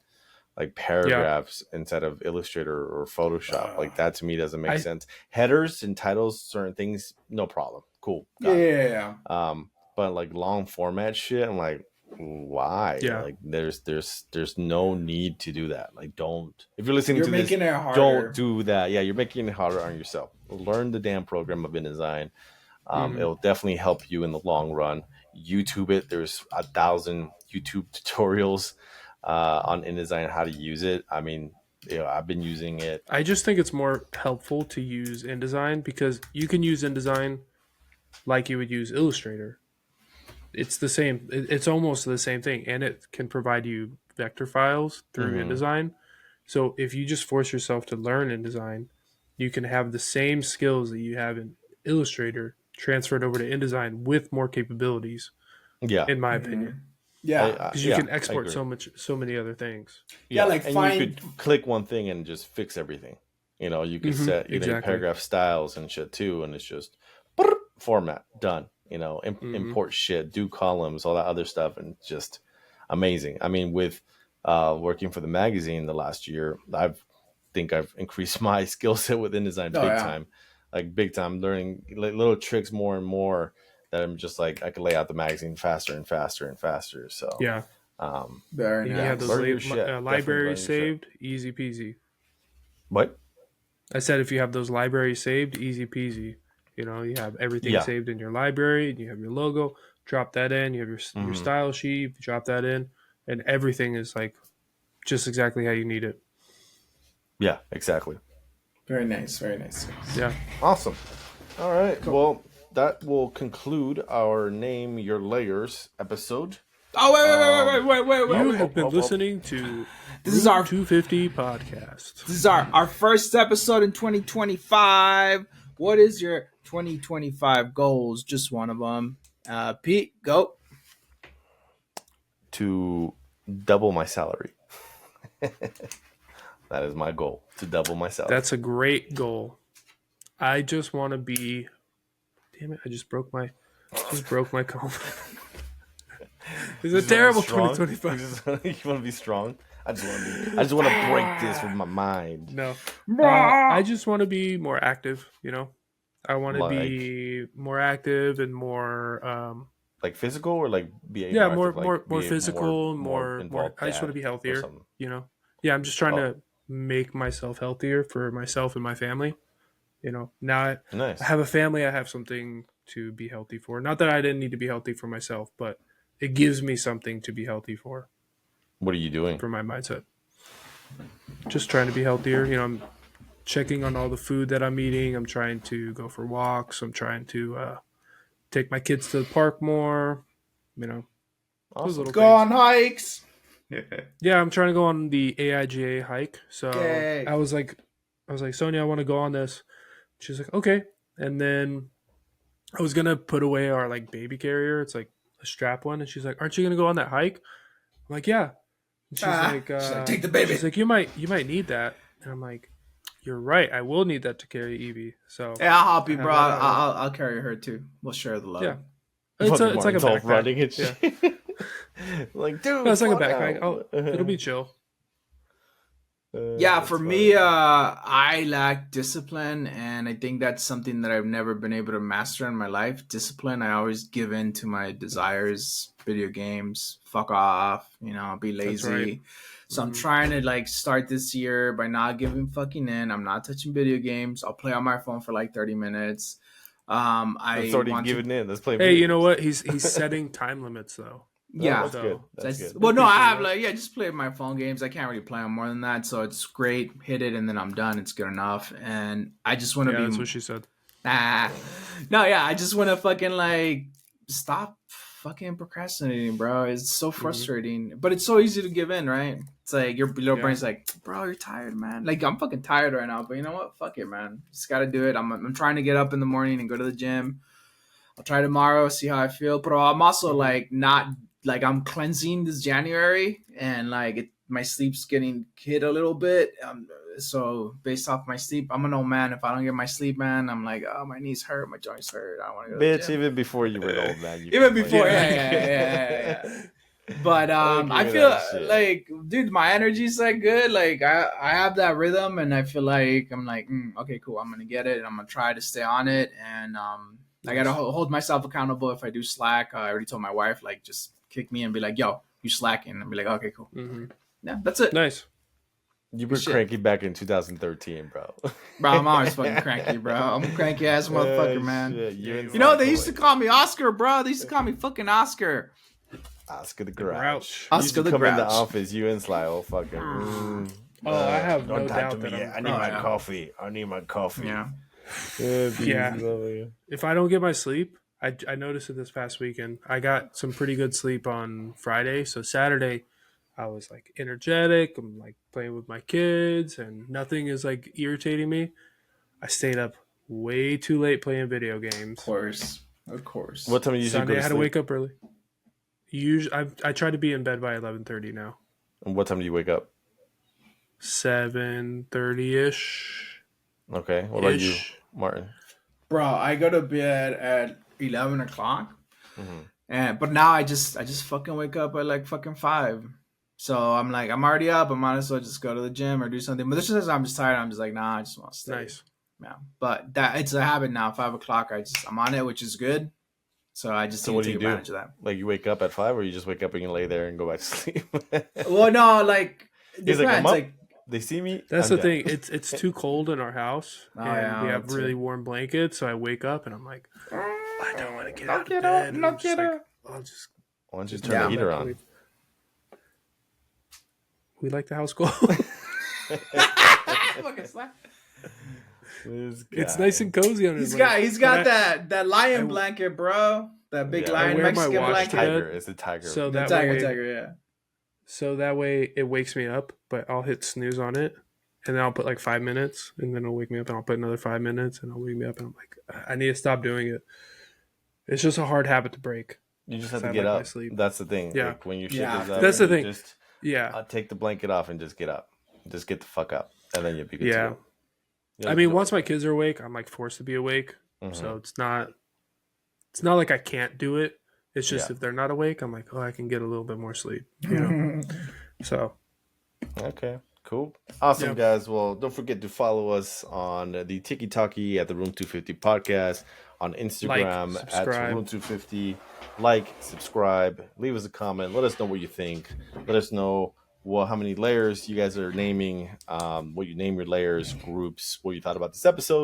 like paragraphs inside of Illustrator or Photoshop? Like that to me doesn't make sense. Headers and titles, certain things, no problem. Cool.
Yeah.
But like long format shit, I'm like, why?
Yeah.
Like there's no need to do that. Like don't. If you're listening
You're
to
making
this,
it harder.
don't do that. Yeah, you're making it harder on yourself. Learn the damn program of InDesign. It'll definitely help you in the long run. YouTube it. There's 1,000 YouTube tutorials on InDesign how to use it. I mean, I've been using it.
I just think it's more helpful to use InDesign because you can use InDesign like you would use Illustrator. It's the same. It's almost the same thing, and it can provide you vector files through InDesign. So if you just force yourself to learn InDesign, you can have the same skills that you have in Illustrator transferred over to InDesign with more capabilities.
Yeah,
in my opinion.
Yeah,
because you can export so many other things.
Yeah, like
and you could click one thing and just fix everything. You could set your paragraph styles and shit too, and it's just format done. Import shit, do columns, all that other stuff, and just amazing. I mean, with working for the magazine the last year, I think I've increased my skill set with InDesign big time, learning little tricks more and more that I'm just like, I can lay out the magazine faster and faster and faster. So
yeah,
very nice.
You have those libraries saved, easy peasy.
What?
I said if you have those libraries saved, easy peasy. You have everything saved in your library, and you have your logo. Drop that in. You have your style sheet. Drop that in, and everything is like just exactly how you need it.
Yeah, exactly.
Very nice. Very nice.
Yeah.
Awesome. All right. Cool. Well, that will conclude our Name Your Layers episode.
Oh, wait.
You have been listening to
this is our
250 podcast.
This is our first episode in 2025. What is your 2025 goals? Just one of them. Pete, go.
To double my salary. That is my goal, to double my salary.
That's a great goal. I just want to be. Damn it! I just broke my comb. It's a terrible 2025.
You want to be strong? I just want to break this with my mind.
No, I just want to be more active. You know, I want to be more active and more.
Like physical or like be
more physical, more. I just want to be healthier. You know, yeah. I'm just trying to make myself healthier for myself and my family. You know, now I have a family. I have something to be healthy for. Not that I didn't need to be healthy for myself, but it gives me something to be healthy for.
What are you doing?
For my mindset. Just trying to be healthier. You know, I'm checking on all the food that I'm eating. I'm trying to go for walks. I'm trying to take my kids to the park more. You know,
awesome.
Go on hikes.
Yeah, I'm trying to go on the AIGA hike. So I was like, Sonia, I want to go on this. She's like, okay. And then I was gonna put away our like baby carrier. It's like a strap one, and she's like, "Aren't you gonna go on that hike?" I'm like, "Yeah." And she's like,
"Take the baby."
She's like, "You might need that." And I'm like, "You're right. I will need that to carry Evie." So
yeah, I'll help you, bro. I'll carry her too. We'll share the load.
Yeah, it's like a backpack.
Running and shit.
Yeah.
Like, dude,
no, it's like a backpack. It'll be chill.
Yeah, for me, I lack discipline, and I think that's something that I've never been able to master in my life. Discipline, I always give in to my desires, video games, fuck off, you know, be lazy. Right. So I'm trying to like start this year by not giving fucking in. I'm not touching video games. I'll play on my phone for like 30 minutes.
That's already giving in. Let's play.
Hey, you know what? He's setting time limits though.
Yeah,
that's good. That's good.
Well, no, I have just play my phone games. I can't really play on more than that, so it's great. Hit it, and then I'm done. It's good enough, and I just want to be.
That's what she said.
No, yeah, I just want to fucking like stop fucking procrastinating, bro. It's so frustrating, but it's so easy to give in, right? It's like your little brain's like, bro, you're tired, man. Like I'm fucking tired right now, but you know what? Fuck it, man. Just gotta do it. I'm trying to get up in the morning and go to the gym. I'll try tomorrow, see how I feel. But I'm also like not. Like I'm cleansing this January, and like my sleep's getting hit a little bit. So based off my sleep, I'm an old man. If I don't get my sleep, man, I'm like, oh, my knees hurt, my joints hurt. I don't want to go.
Bitch, even before you were an old man.
Even before, yeah. But I feel like, dude, my energy's like good. Like I have that rhythm, and I feel like I'm like, okay, cool. I'm gonna get it, and I'm gonna try to stay on it, and I gotta hold myself accountable if I do slack. I already told my wife, like, just kick me and be like, yo, you slacking. And be like, okay, cool. Yeah, that's it.
Nice.
You were cranky back in 2013, bro.
Bro, I'm always fucking cranky, bro. I'm a cranky ass motherfucker, man. You know, they used to call me Oscar, bro. They used to call me fucking Oscar.
Oscar the Grouch.
Oscar the
Grouch. Come in the
office,
you and Sly, oh fucking.
I have no doubt that
I need my coffee. I need my coffee.
Yeah.
If I don't get my sleep, I noticed it this past weekend. I got some pretty good sleep on Friday. So Saturday, I was like energetic. I'm like playing with my kids and nothing is like irritating me. I stayed up way too late playing video games.
Of course.
What time do you usually go to sleep?
I had to wake up early. Usually, I try to be in bed by 11:30 now.
And what time do you wake up?
7:30-ish.
Okay. What about you, Martin?
Bro, I go to bed at 11 o'clock. But now I just fucking wake up at like fucking 5. So I'm like, I'm already up. I might as well just go to the gym or do something. But this is I'm just tired. I'm just like, nah, I just want to stay.
Nice.
Yeah. But that it's a habit now. 5 o'clock, I'm on it, which is good. So I just
what do you do?
Advantage of that.
Like you wake up at 5, or you just wake up and you lay there and go back to sleep?
Well, no, like
he's like, I'm up. They see me.
That's the thing. It's too cold in our house, and we have really warm blankets. So I wake up and I'm like, I don't want to get out of bed.
Why don't
you just turn the heater on?
We like the house cold. It's nice and cozy under
He's got that lion blanket, bro. That big lion Mexican blanket.
Tiger. It's a tiger.
So that
tiger, yeah.
So that way it wakes me up, but I'll hit snooze on it, and then I'll put like 5 minutes, and then it'll wake me up, and I'll put another 5 minutes, and it'll wake me up, and I'm like, I need to stop doing it. It's just a hard habit to break.
You just have to get up. That's the thing.
Yeah.
Like when your shit is up.
That's the thing. Yeah.
take the blanket off and just get up. Just get the fuck up. And then you'll be good to
Yeah.
go. Yeah,
I mean, once my kids are awake, I'm like forced to be awake. So it's not like I can't do it. It's just if they're not awake, I'm like, oh, I can get a little bit more sleep. You know. So.
Okay. Cool. Awesome, guys. Well, don't forget to follow us on the Tiki Talkie at the Room 250 podcast, on Instagram at Room 250. Like, subscribe, leave us a comment. Let us know what you think. Let us know how many layers you guys are naming, what you name your layers, groups, what you thought about this episode.